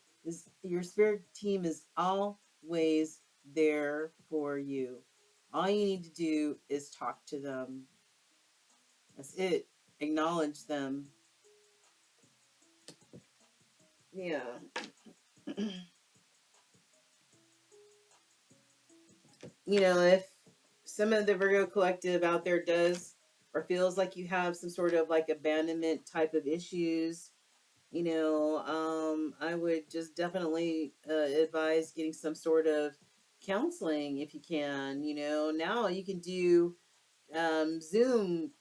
team is always there for you. All you need to do is talk to them. That's it. Acknowledge them. Yeah. If some of the Virgo collective out there does or feels like you have some sort of like abandonment type of issues, I would just definitely advise getting some sort of counseling if you can. Now you can do Zoom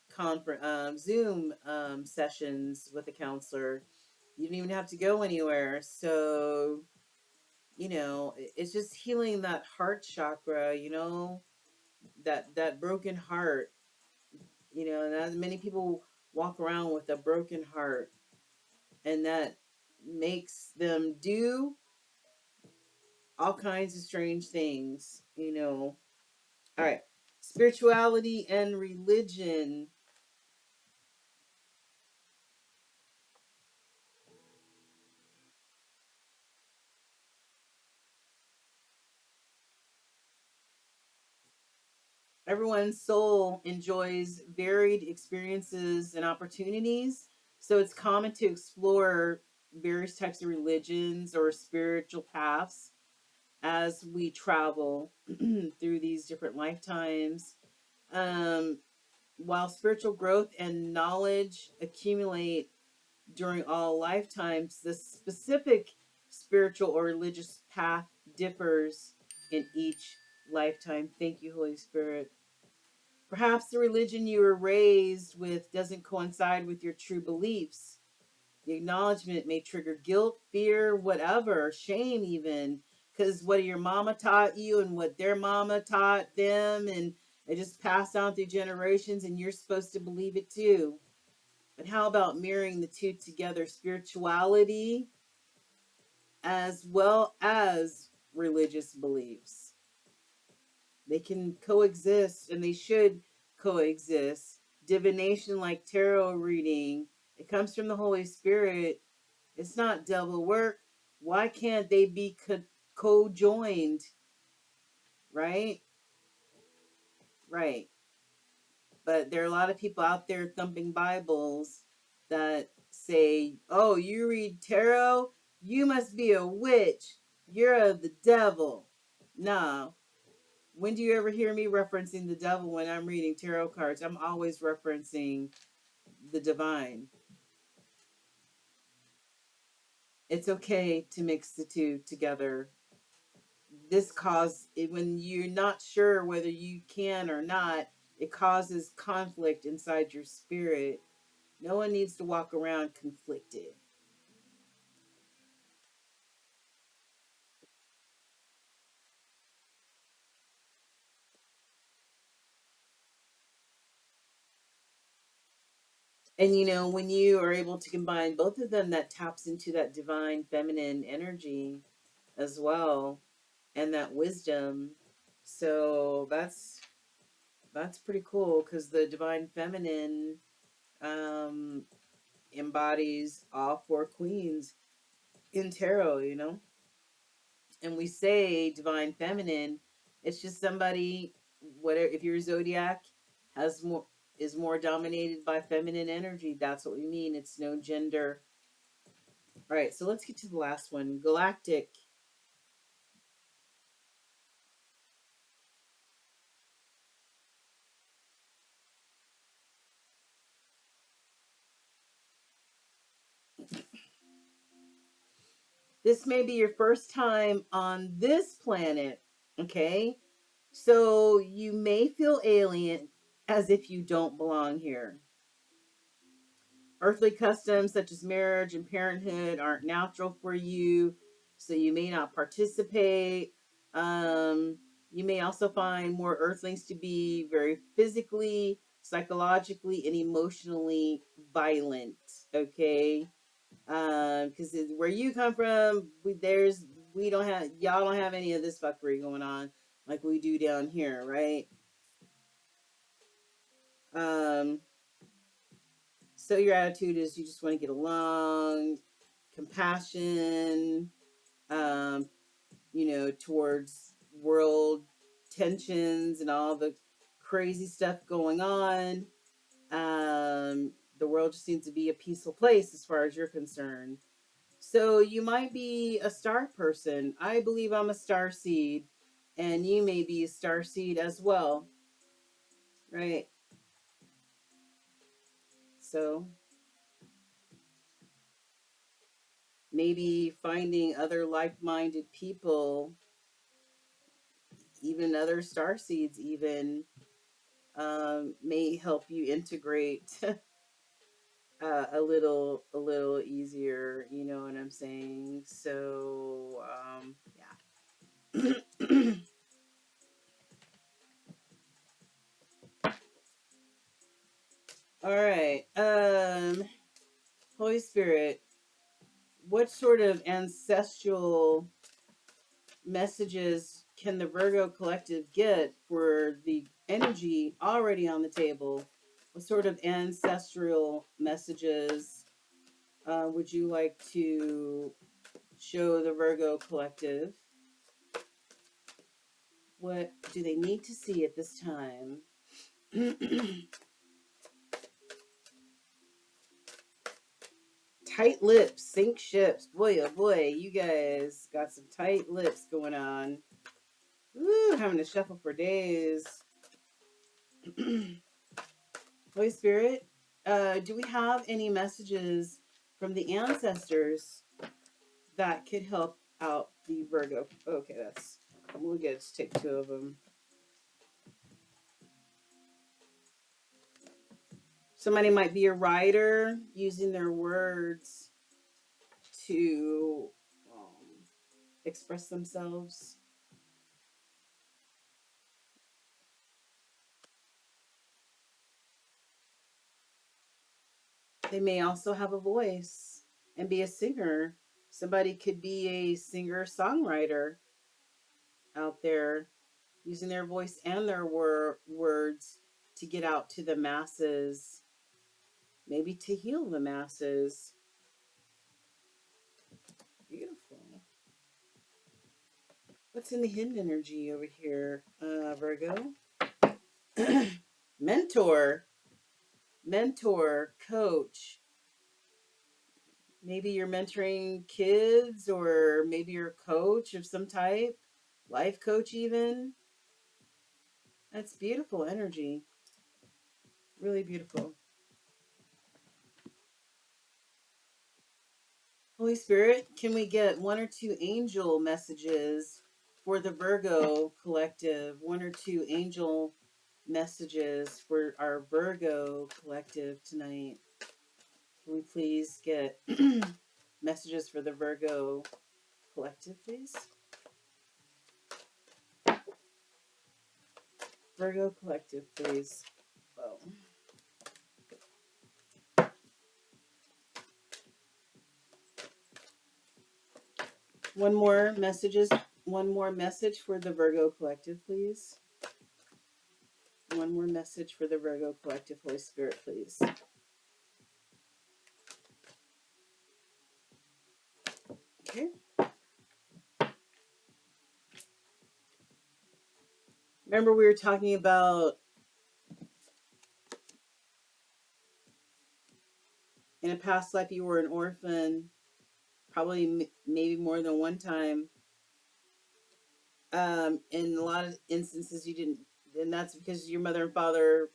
sessions with a counselor. You don't even have to go anywhere. So, it's just healing that heart chakra, that broken heart, and as many people walk around with a broken heart, and that makes them do all kinds of strange things. All right. Spirituality and religion. Everyone's soul enjoys varied experiences and opportunities. So it's common to explore various types of religions or spiritual paths as we travel through these different lifetimes. Um, while spiritual growth and knowledge accumulate during all lifetimes, the specific spiritual or religious path differs in each lifetime. Thank you, Holy Spirit. Perhaps the religion you were raised with doesn't coincide with your true beliefs. The acknowledgement may trigger guilt, fear, whatever, shame, even, because what your mama taught you and what their mama taught them, and it just passed on through generations, and you're supposed to believe it too. But how about mirroring the two together, spirituality as well as religious beliefs? They can coexist, and they should coexist. Divination, like tarot reading, it comes from the Holy Spirit. It's not devil work. Why can't they be co-joined? Right? Right. But there are a lot of people out there thumping Bibles that say, oh, you read tarot? You must be a witch. You're of the devil. No. When do you ever hear me referencing the devil when I'm reading tarot cards? I'm always referencing the divine. It's okay to mix the two together. This when you're not sure whether you can or not, it causes conflict inside your spirit. No one needs to walk around conflicted. And when you are able to combine both of them, that taps into that divine feminine energy as well, and that wisdom. So that's pretty cool, because the divine feminine um embodies all four queens in tarot. And we say divine feminine, it's just somebody, whatever, if your zodiac has more is more dominated by feminine energy, that's what we mean. It's no gender. All right, so let's get to the last one. Galactic. This may be your first time on this planet, okay? So you may feel alien, as if you don't belong here. Earthly customs such as marriage and parenthood aren't natural for you, so you may not participate. You may also find more earthlings to be very physically, psychologically, and emotionally violent. Okay, because where you come from, we don't have y'all don't have any of this fuckery going on like we do down here, right? Um, so your attitude is you just want to get along, compassion, um, towards world tensions and all the crazy stuff going on. The world just seems to be a peaceful place as far as you're concerned. So you might be a star person. I believe I'm a star seed, and you may be a star seed as well, right? So maybe finding other like-minded people, even other star seeds, even may help you integrate a little easier. You know what I'm saying? So yeah. All right. Holy Spirit, what sort of ancestral messages can the Virgo collective get for the energy already on the table? What sort of ancestral messages would you like to show the Virgo collective? What do they need to see at this time? Tight lips, sink ships. Boy, oh boy, you guys got some tight lips going on. Ooh, having to shuffle for days. Holy Spirit, do we have any messages from the ancestors that could help out the Virgo? Okay, we'll get to take two of them. Somebody might be a writer using their words to express themselves. They may also have a voice and be a singer. Somebody could be a singer songwriter out there using their voice and their words to get out to the masses, maybe to heal the masses. Beautiful. What's in the hidden energy over here, Virgo? Mentor, coach. Maybe you're mentoring kids, or maybe you're a coach of some type, life coach, even. That's beautiful energy. Really beautiful. Holy Spirit, can we get one or two angel messages for the Virgo collective? One or two angel messages for our Virgo collective tonight. Can we please get messages for the Virgo collective, please? Virgo collective, please. Oh. One more message for the Virgo collective, please. One more message for the Virgo collective, Holy Spirit, please. Okay. Remember we were talking about in a past life you were an orphan, probably maybe more than one time. In a lot of instances you didn't, and that's because your mother and father,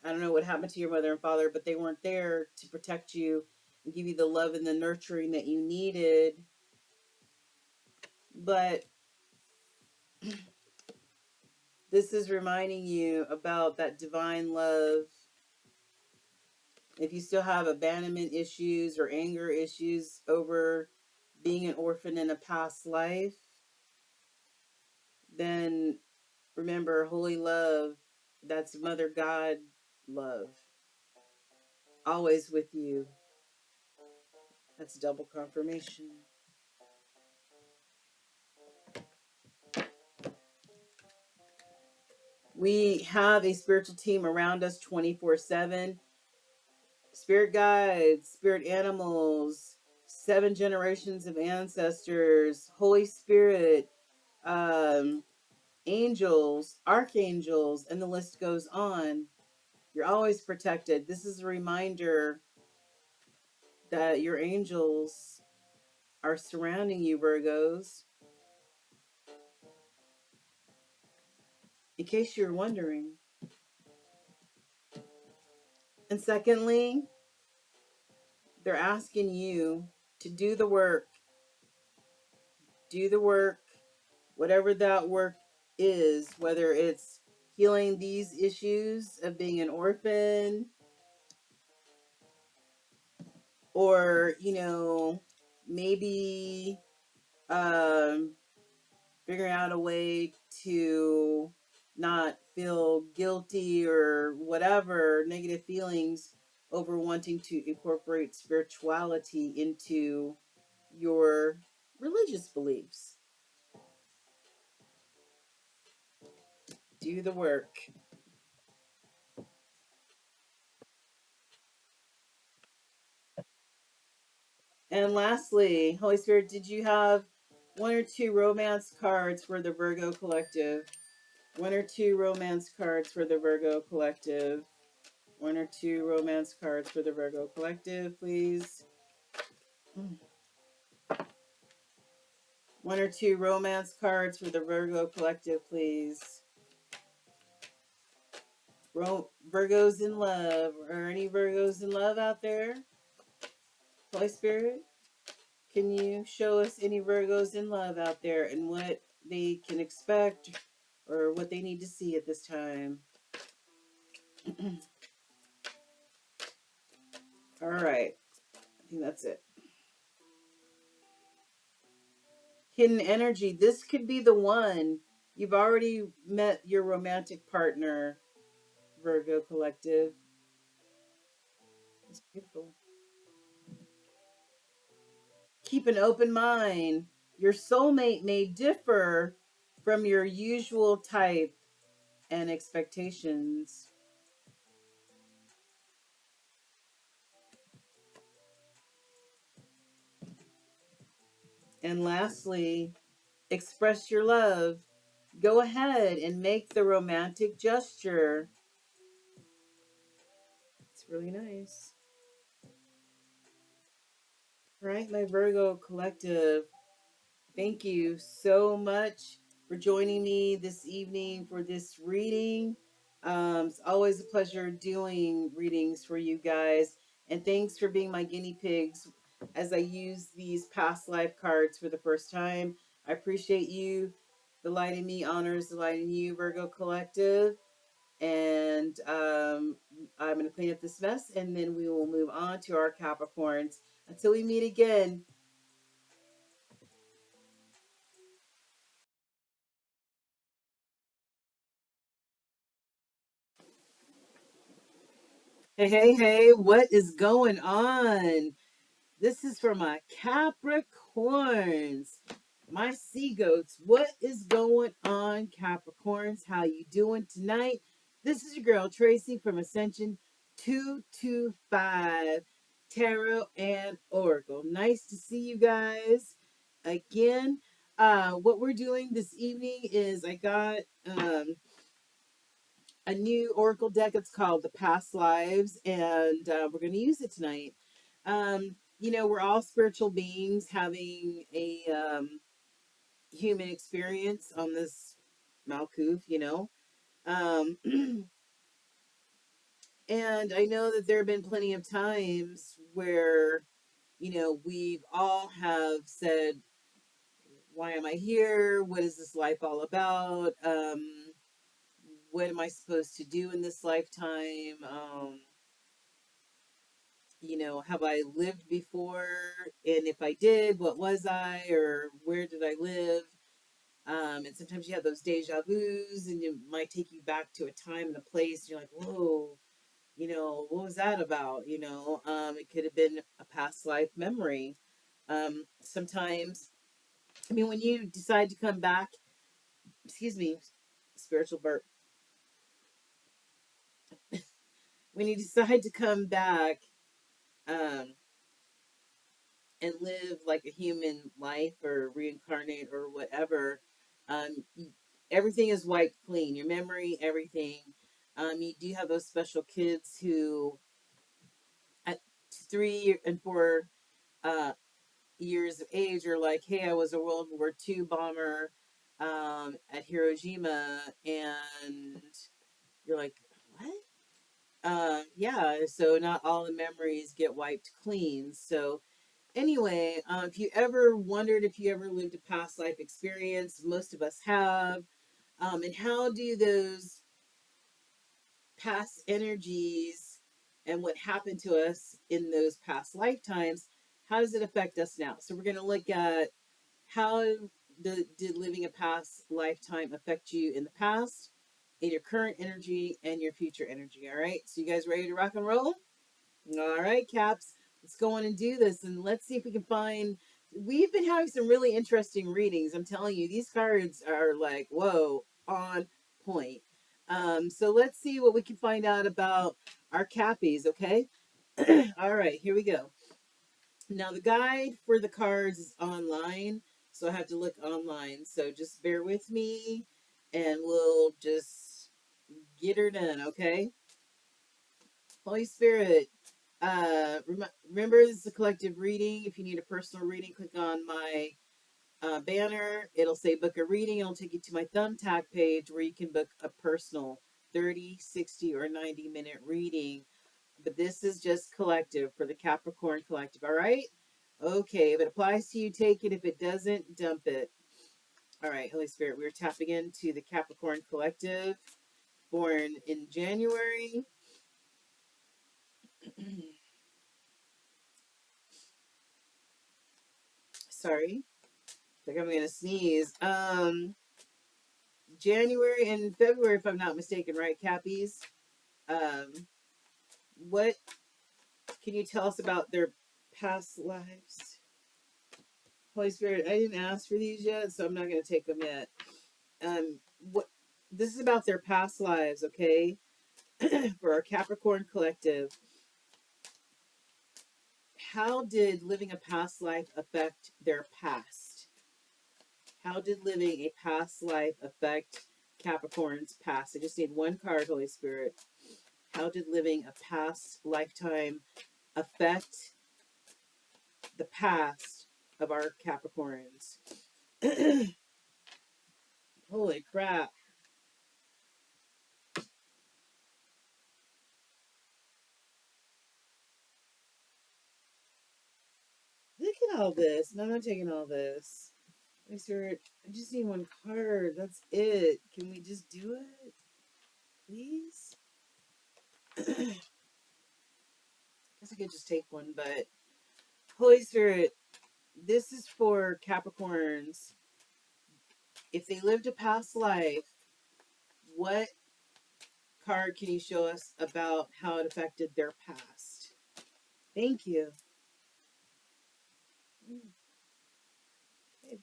I don't know what happened to your mother and father, but they weren't there to protect you and give you the love and the nurturing that you needed. But this is reminding you about that divine love If you still have abandonment issues or anger issues over being an orphan in a past life, then remember holy love, that's Mother God love, always with you. That's double confirmation. We have a spiritual team around us 24/7. Spirit guides, spirit animals, 7 generations of ancestors, Holy Spirit, um, angels, archangels, and the list goes on. You're always protected. This is a reminder that your angels are surrounding you, Virgos, in case you're wondering. And secondly, they're asking you to do the work. Do the work, whatever that work is, whether it's healing these issues of being an orphan, or, maybe um, figuring out a way to not feel guilty or whatever negative feelings over wanting to incorporate spirituality into your religious beliefs. Do the work. And lastly, Holy Spirit, did you have 1 or 2 romance cards for the Virgo collective? 1 or 2 romance cards for the Virgo collective. 1 or 2 romance cards for the Virgo collective, please. 1 or 2 romance cards for the Virgo collective, please. Virgos in love. Are any Virgos in love out there? Holy Spirit, can you show us any Virgos in love out there and what they can expect or what they need to see at this time? All right. I think that's it. Hidden energy. This could be the one. You've already met your romantic partner, Virgo collective. It's beautiful. Keep an open mind. Your soulmate may differ from your usual type and expectations. And lastly, express your love. Go ahead and make the romantic gesture. It's really nice. All right, my Virgo collective. Thank you so much for joining me this evening for this reading. It's always a pleasure doing readings for you guys. And thanks for being my guinea pigs as I use these past life cards for the first time. I appreciate you. The light in me honors the light in you, Virgo Collective. And I'm going to clean up this mess and then we will move on to our Capricorns. Until we meet again. Hey, hey, hey, what is going on? This is for my Capricorns, my sea goats. What is going on, Capricorns? How you doing tonight? This is your girl Tracy from Ascension 225 Tarot and Oracle. Nice to see you guys again. What we're doing this evening is I got a new Oracle deck. It's called The Past Lives, and we're going to use it tonight. We're all spiritual beings having a human experience on this Malkuth, Um, and I know that there have been plenty of times where, we've all have said, why am I here? What is this life all about? What am I supposed to do in this lifetime? have I lived before? And if I did, what was I, or where did I live? And sometimes you have those deja vus, and it might take you back to a time and a place. You're like, whoa, what was that about? It could have been a past life memory. Sometimes, I mean, when you decide to come back, excuse me, spiritual burp. When you decide to come back, um, and live like a human life or reincarnate or whatever, um, everything is wiped clean. Your memory, everything. You do have those special kids who, at 3 and 4 uh, years of age, are like, "Hey, I was a World War II bomber at Hiroshima," and you're like, "What?" Yeah. So not all the memories get wiped clean. So anyway, if you ever wondered if you ever lived a past life experience, most of us have. And how do those past energies and what happened to us in those past lifetimes, how does it affect us now? So we're going to look at how did living a past lifetime affect you in the past, in your current energy, and your future energy. All right. So you guys ready to rock and roll? All right, Caps, let's go on and do this, and let's see if we can find. We've been having some really interesting readings. I'm telling you, these cards are like, whoa, on point. So let's see what we can find out about our Cappies, okay? All right, here we go. Now, the guide for the cards is online, so I have to look online. So just bear with me, and we'll just get her done, okay? Holy Spirit, remember, this is a collective reading. If you need a personal reading, click on my banner. It'll say book a reading. It'll take you to my thumbtack page where you can book a personal 30, 60, or 90-minute reading. But this is just collective for the Capricorn collective. All right. Okay, if it applies to you, take it. If it doesn't, dump it. All right, Holy Spirit, we're tapping into the Capricorn collective, born in January. Sorry, I think I'm gonna sneeze. January and February, if I'm not mistaken, right, Cappies? Um, what can you tell us about their past lives? Holy Spirit, I didn't ask for these yet, so I'm not gonna take them yet. What this is about their past lives, okay? For our Capricorn collective, how did living a past life affect their past? How did living a past life affect Capricorn's past? I just need one card, Holy Spirit. How did living a past lifetime affect the past of our Capricorns? Holy crap. Look at all this. No, I'm not taking all this. Holy Spirit, I just need one card. That's it. Can we just do it? Please? Guess I could just take one, but Holy Spirit, this is for Capricorns. If they lived a past life, what card can you show us about how it affected their past? Thank you. Okay.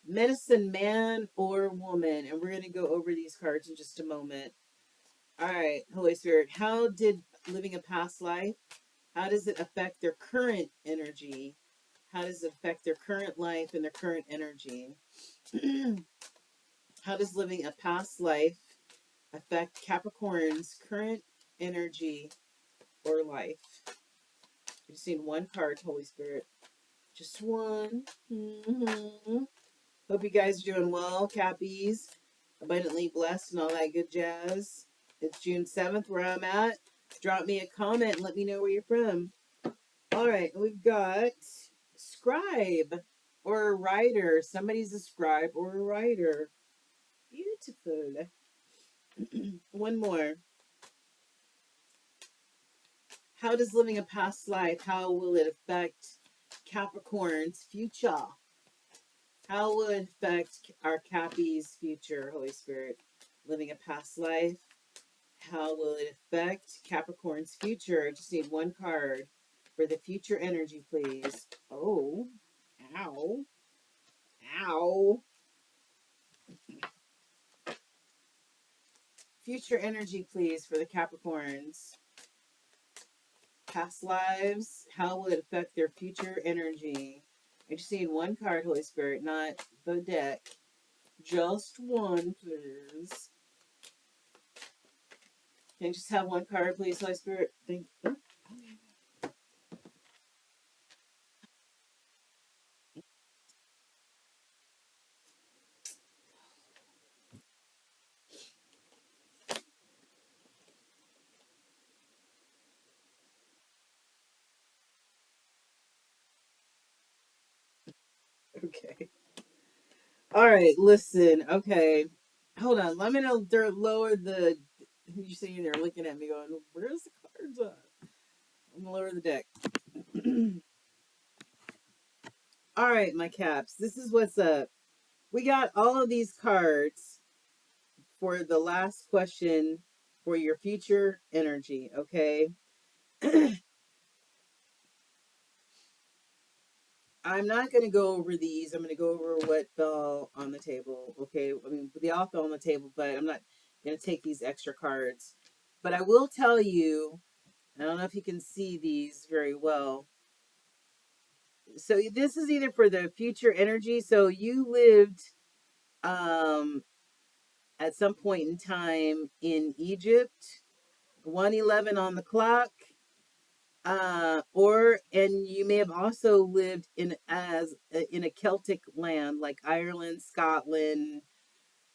Medicine man or woman. And we're going to go over these cards in just a moment. All right, Holy Spirit, how did living a past life, how does it affect their current energy? How does it affect their current life and their current energy? How does living a past life affect Capricorn's current energy or life? I just need one card, Holy Spirit. Just one. Mm-hmm. Hope you guys are doing well, Cappies. Abundantly blessed and all that good jazz. It's June 7th where I'm at. Drop me a comment and let me know where you're from. All right, we've got scribe or a writer. Somebody's a scribe or a writer. Beautiful. One more. How does living a past life, how will it affect Capricorn's future? How will it affect our Cappy's future, Holy Spirit? Living a past life, how will it affect Capricorn's future? I just need one card for the future energy, please. Oh, ow, ow. Future energy, please, for the Capricorns. Past lives, how will it affect their future energy? I just need one card, Holy Spirit, not the deck. Just one, please. Can I just have one card, please, Holy Spirit? Thank you. Okay. All right, listen. Okay. Hold on. Let me know. Lower the. You're sitting there looking at me going, where's the cards at? I'm going to lower the deck. All right, my caps. This is what's up. We got all of these cards for the last question for your future energy, okay? I'm not going to go over these. I'm going to go over what fell on the table, okay? I mean, they all fell on the table, but I'm not going to take these extra cards. But I will tell you, I don't know if you can see these very well. So this is either for the future energy. So you lived um, at some point in time in Egypt, 111 on the clock, or and you may have also lived in a Celtic land like Ireland, Scotland,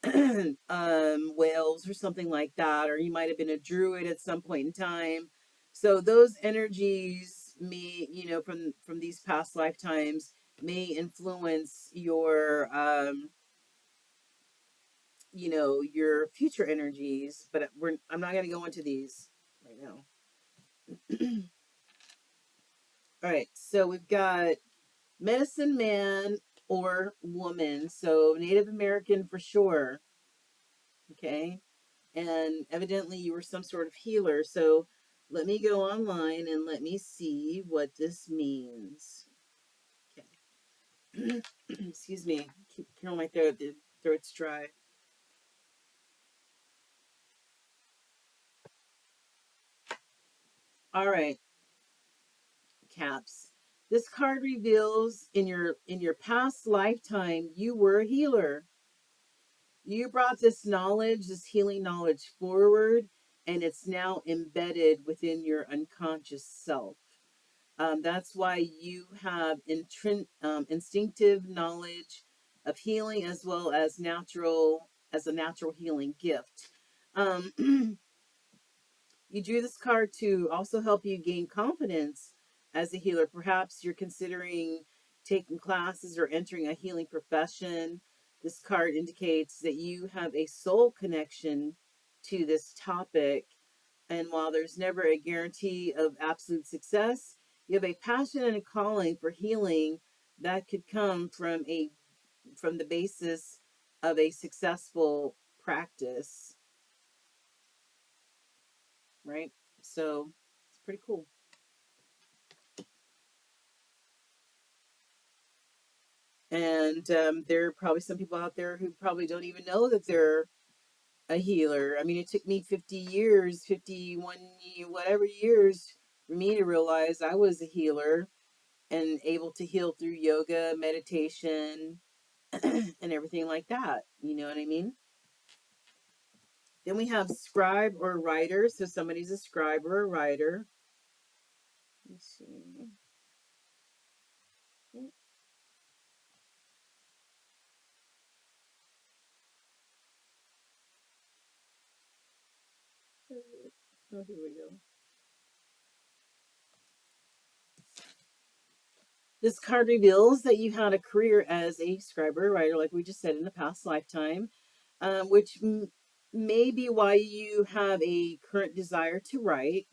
Wales, or something like that, or you might have been a druid at some point in time. So those energies may, from these past lifetimes may influence your future energies. But I'm not going to go into these right now. All right, so we've got medicine man or woman. So Native American for sure. Okay. And evidently you were some sort of healer. So let me go online and let me see what this means. Okay. Excuse me. Keep clearing my throat. The throat's dry. All right, caps. This card reveals in your past lifetime you were a healer. You brought this knowledge, this healing knowledge forward, and it's now embedded within your unconscious self. That's why you have instinctive knowledge of healing as well as a natural healing gift. Um, you drew this card to also help you gain confidence as a healer. Perhaps you're considering taking classes or entering a healing profession. This card indicates that you have a soul connection to this topic. And while there's never a guarantee of absolute success, you have a passion and a calling for healing that could come from the basis of a successful practice, right? So it's pretty cool. And there are probably some people out there who probably don't even know that they're a healer. I mean, it took me 50 years, 51, whatever years, for me to realize I was a healer and able to heal through yoga, meditation, and everything like that. You know what I mean? Then we have scribe or writer. So somebody's a scribe or a writer. Let's see. Oh, here we go. This card reveals that you had a career as a scribe or writer, like we just said, in a past lifetime, which may be why you have a current desire to write.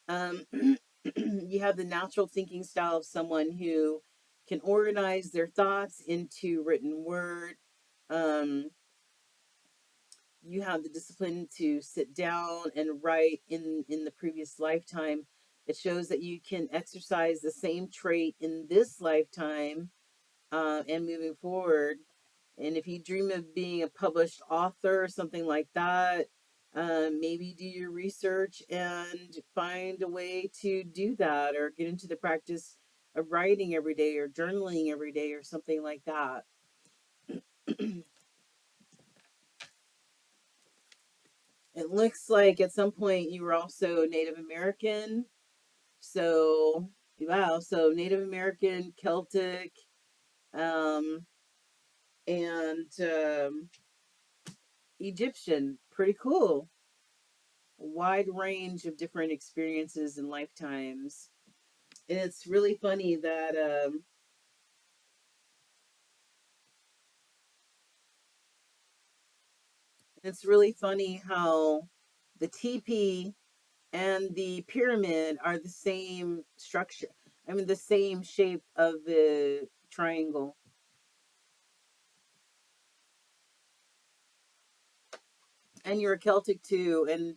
Um, You have the natural thinking style of someone who can organize their thoughts into written word. Um, you have the discipline to sit down and write in the previous lifetime. It shows that you can exercise the same trait in this lifetime, and moving forward. And if you dream of being a published author or something like that, maybe do your research and find a way to do that, or get into the practice of writing every day or journaling every day or something like that. It looks like at some point you were also Native American. So, wow. So, Native American, Celtic, um, and Egyptian. Pretty cool. A wide range of different experiences and lifetimes. And it's really funny that it's really funny how the teepee and the pyramid are the same structure. I mean, the same shape of the triangle. And you're a Celtic too, and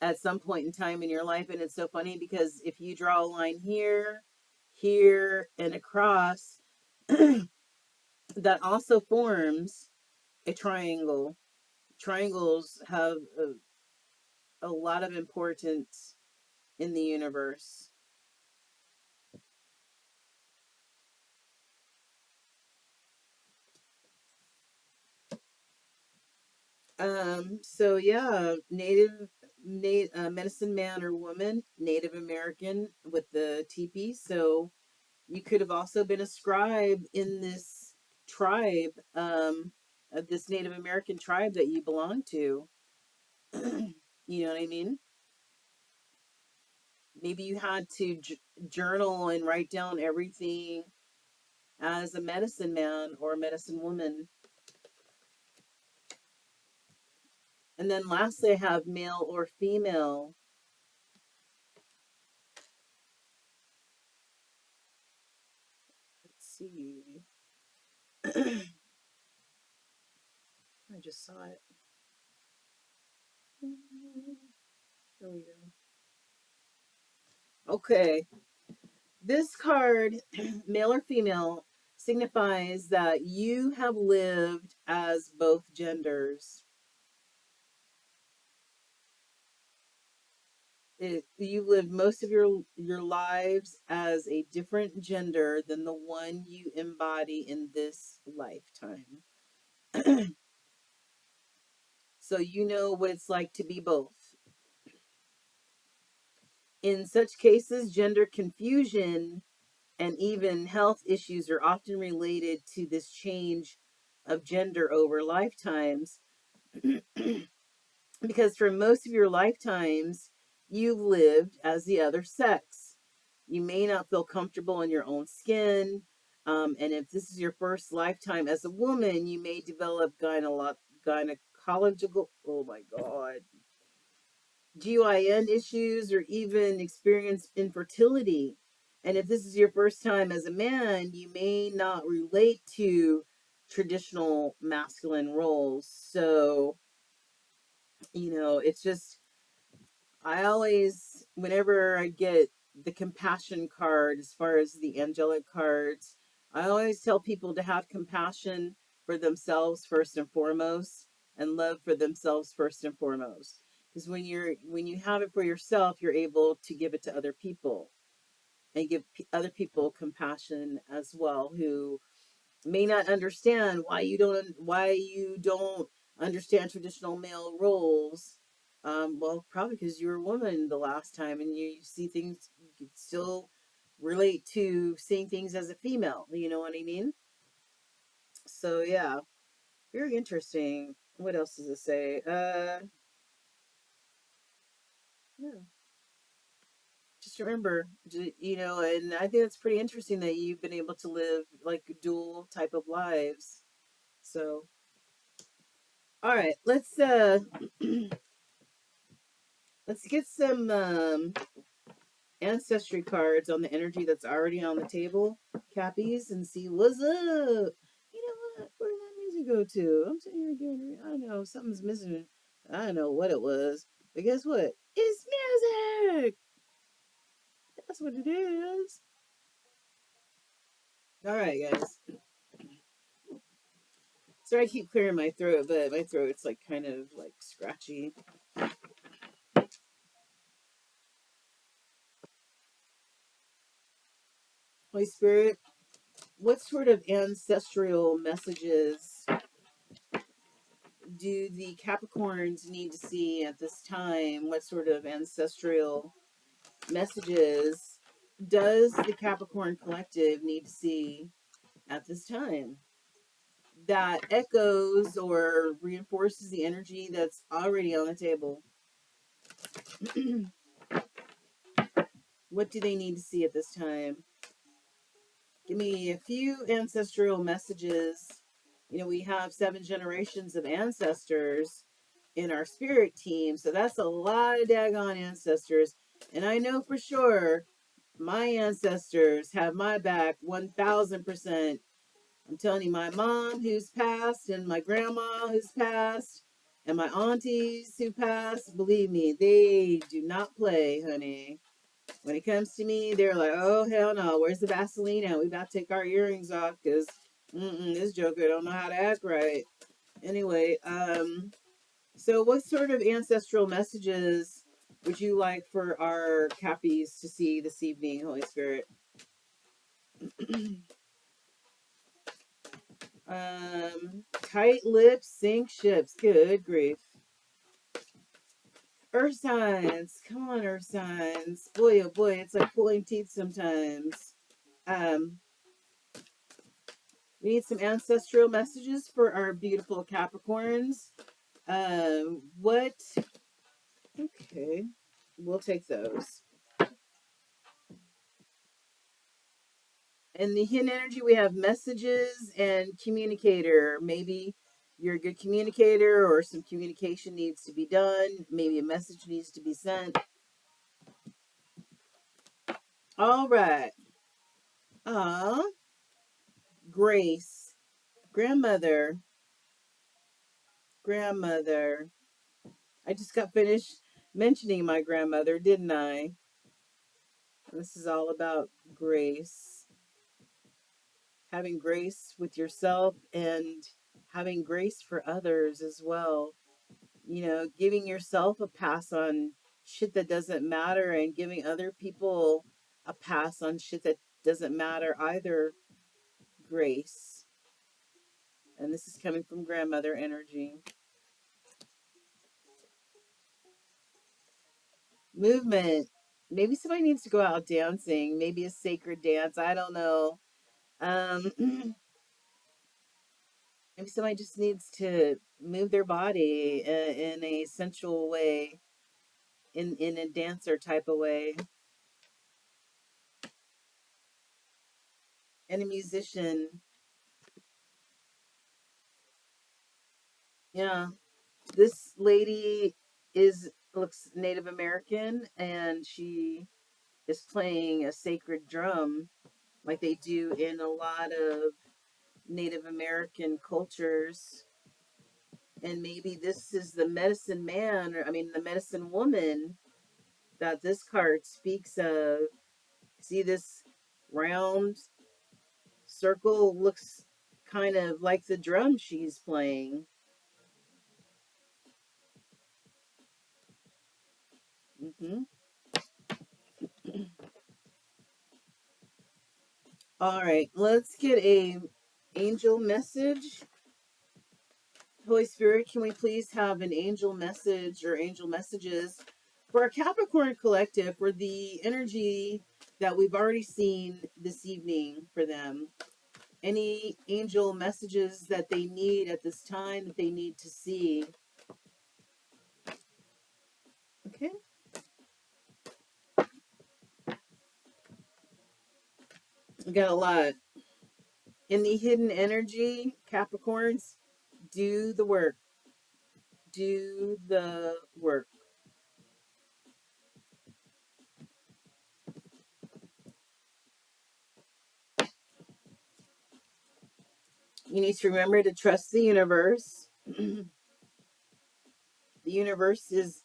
at some point in time in your life, and it's so funny because if you draw a line here, here, and across, that also forms a triangle. Triangles have a lot of importance in the universe. So yeah, medicine man or woman, Native American with the teepee. So you could have also been a scribe in this tribe, of this Native American tribe that you belong to. You know what I mean? Maybe you had to journal and write down everything as a medicine man or a medicine woman. And then lastly, I have male or female. Let's see. I just saw it. There we go. Okay. This card, male or female, signifies that you have lived as both genders. You've lived most of your lives as a different gender than the one you embody in this lifetime. So you know what it's like to be both. In such cases, gender confusion and even health issues are often related to this change of gender over lifetimes. Because for most of your lifetimes, you've lived as the other sex. You may not feel comfortable in your own skin. And if this is your first lifetime as a woman, you may develop gynecological, oh my God, GYN issues or even experience infertility. And if this is your first time as a man, you may not relate to traditional masculine roles. So, it's just, I always, whenever I get the compassion card, as far as the angelic cards, I always tell people to have compassion for themselves first and foremost, and love for themselves first and foremost. Because when you have it for yourself, you're able to give it to other people and give other people compassion as well, who may not understand why you don't understand traditional male roles. Well, probably because you were a woman the last time, and you see things, you can still relate to seeing things as a female. You know what I mean? So yeah, very interesting. What else does it say? Yeah, just remember, and I think it's pretty interesting that you've been able to live like dual type of lives. So, all right, let's get some ancestry cards on the energy that's already on the table, Cappies, and see what's up. You know what? Where did that music go to? I'm sitting here getting, I know something's missing. I don't know what it was. But guess what? It's music! That's what it is. Alright, guys. Sorry I keep clearing my throat, but my throat's like kind of like scratchy. Holy Spirit, what sort of ancestral messages do the Capricorns need to see at this time? What sort of ancestral messages does the Capricorn collective need to see at this time that echoes or reinforces the energy that's already on the table? What do they need to see at this time? Give me a few ancestral messages. You know, we have 7 generations of ancestors in our spirit team, so that's a lot of daggone ancestors. And I know for sure my ancestors have my back 1000%. I'm telling you, my mom who's passed, and my grandma who's passed, and my aunties who passed, believe me, they do not play, honey. When it comes to me, they're like, oh, hell no, where's the Vaseline at? We about to take our earrings off because this joker don't know how to act right. Anyway, so what sort of ancestral messages would you like for our Cappies to see this evening, Holy Spirit? Tight lips sink ships. Good grief. Earth signs. Come on, Earth signs. Boy, oh boy, it's like pulling teeth sometimes. Um, We need some ancestral messages for our beautiful Capricorns. What? Okay, we'll take those. In the hidden energy, we have messages and communicator. Maybe you're a good communicator, or some communication needs to be done. Maybe a message needs to be sent. All right. Ah, Grace, grandmother, grandmother. I just got finished mentioning my grandmother, didn't I? This is all about grace. Having grace with yourself and having grace for others as well. You know, giving yourself a pass on shit that doesn't matter and giving other people a pass on shit that doesn't matter either. Grace. And this is coming from grandmother energy. Movement. Maybe somebody needs to go out dancing. Maybe a sacred dance. I don't know. Maybe somebody just needs to move their body in a sensual way, in a dancer type of way. And a musician. Yeah. This lady looks Native American, and she is playing a sacred drum like they do in a lot of Native American cultures. And maybe this is the medicine man, or I mean the medicine woman that this card speaks of. See this round circle looks kind of like the drum she's playing. Mm-hmm. All right, let's get a angel message. Holy Spirit, can we please have an angel message or angel messages for our Capricorn collective, for the energy that we've already seen this evening for them? Any angel messages that they need at this time that they need to see? Okay. We got a lot. In the hidden energy, Capricorns, do the work. Do the work. You need to remember to trust the universe. The universe is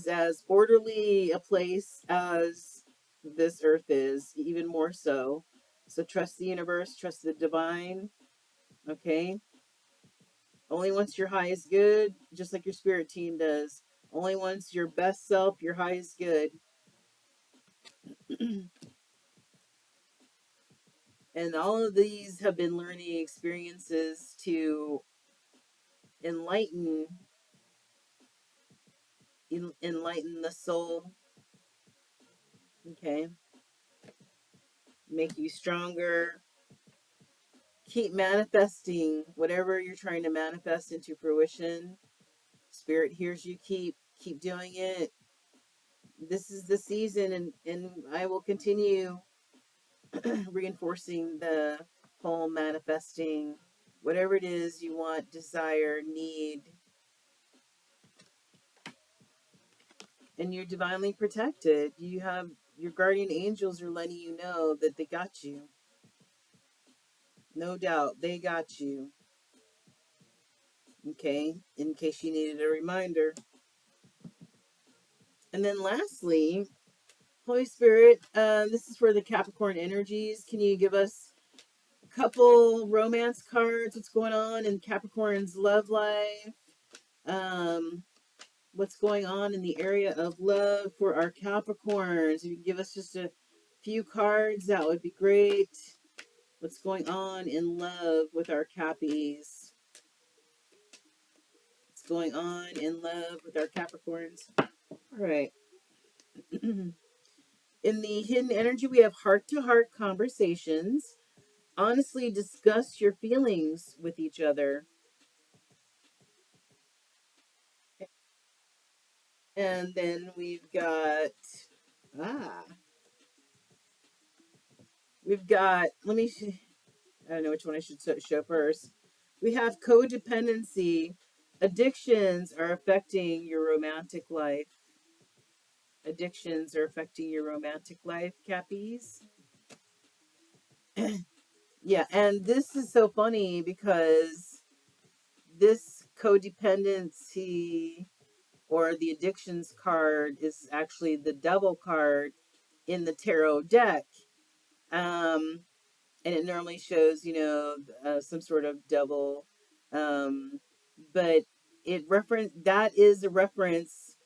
as orderly a place as this earth is, even more so. So trust the universe, trust the divine. Okay. Only once your highest good, just like your spirit team does. Only once your best self, your highest good. And all of these have been learning experiences to enlighten enlighten the soul. Okay. Make you stronger. Keep manifesting whatever you're trying to manifest into fruition. Spirit hears you. Keep doing it. This is the season, and I will continue reinforcing the whole manifesting whatever it is you want, desire, need, and you're divinely protected. You have your guardian angels are letting you know that they got you. No doubt, they got you. Okay, in case you needed a reminder. And then lastly, Holy Spirit, this is for the Capricorn energies. Can you give us a couple romance cards? What's going on in Capricorn's love life? Um, what's going on in the area of love for our Capricorns? If you can give us just a few cards, that would be great. What's going on in love with our Cappies? What's going on in love with our Capricorns? All right. In the hidden energy, we have heart to heart conversations. Honestly discuss your feelings with each other. And then ah, we've got, I don't know which one I should show first. We have codependency. Addictions are affecting your romantic life. Addictions are affecting your romantic life, Cappies. Yeah, and this is so funny because this codependency or the addictions card is actually the devil card in the tarot deck. Um, and it normally shows, some sort of devil. Um, but that is a reference.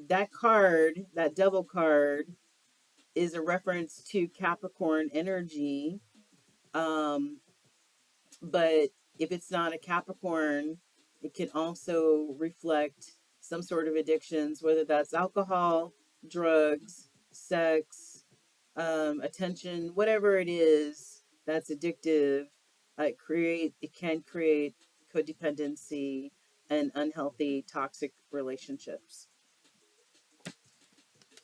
That card, that devil card, is a reference to Capricorn energy. Um, but if it's not a Capricorn, it can also reflect some sort of addictions, whether that's alcohol, drugs, sex, attention, whatever it is that's addictive. It can create codependency and unhealthy, toxic relationships.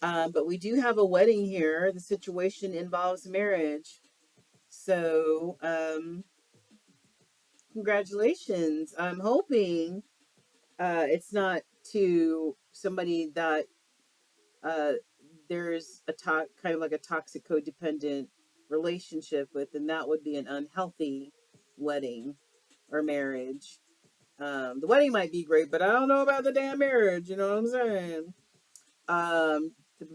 But we do have a wedding here. The situation involves marriage. So, congratulations. I'm hoping it's not to somebody that uh, there's kind of like a toxic codependent relationship with, and that would be an unhealthy wedding or marriage. The wedding might be great, but I don't know about the damn marriage. You know what I'm saying? Um, to,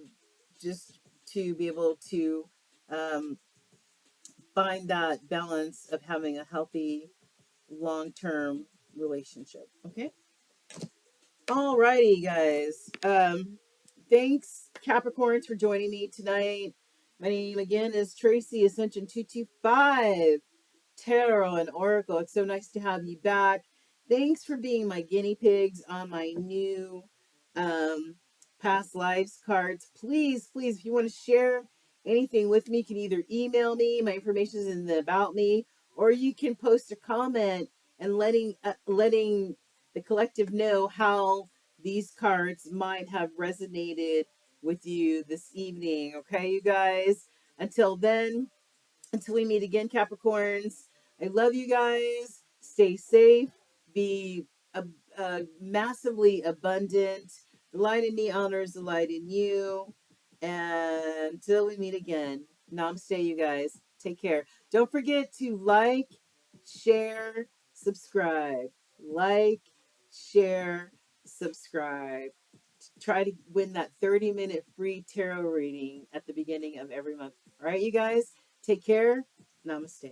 just to be able to um, find that balance of having a healthy long term relationship. Okay. Alrighty, guys. Thanks, Capricorns, for joining me tonight. My name again is Tracy Ascension 225 Tarot and Oracle. It's so nice to have you back. Thanks for being my guinea pigs on my new um, past lives cards. Please, please, if you want to share anything with me, you can either email me. My information is in the about me, or you can post a comment and letting the collective know how these cards might have resonated with you this evening. Okay, you guys. Until then, until we meet again, Capricorns, I love you guys. Stay safe. Be massively abundant. The light in me honors the light in you. And until we meet again, namaste, you guys. Take care. Don't forget to like, share, subscribe, like, share, subscribe. Try to win that 30-minute free tarot reading at the beginning of every month. All right, you guys, take care. Namaste.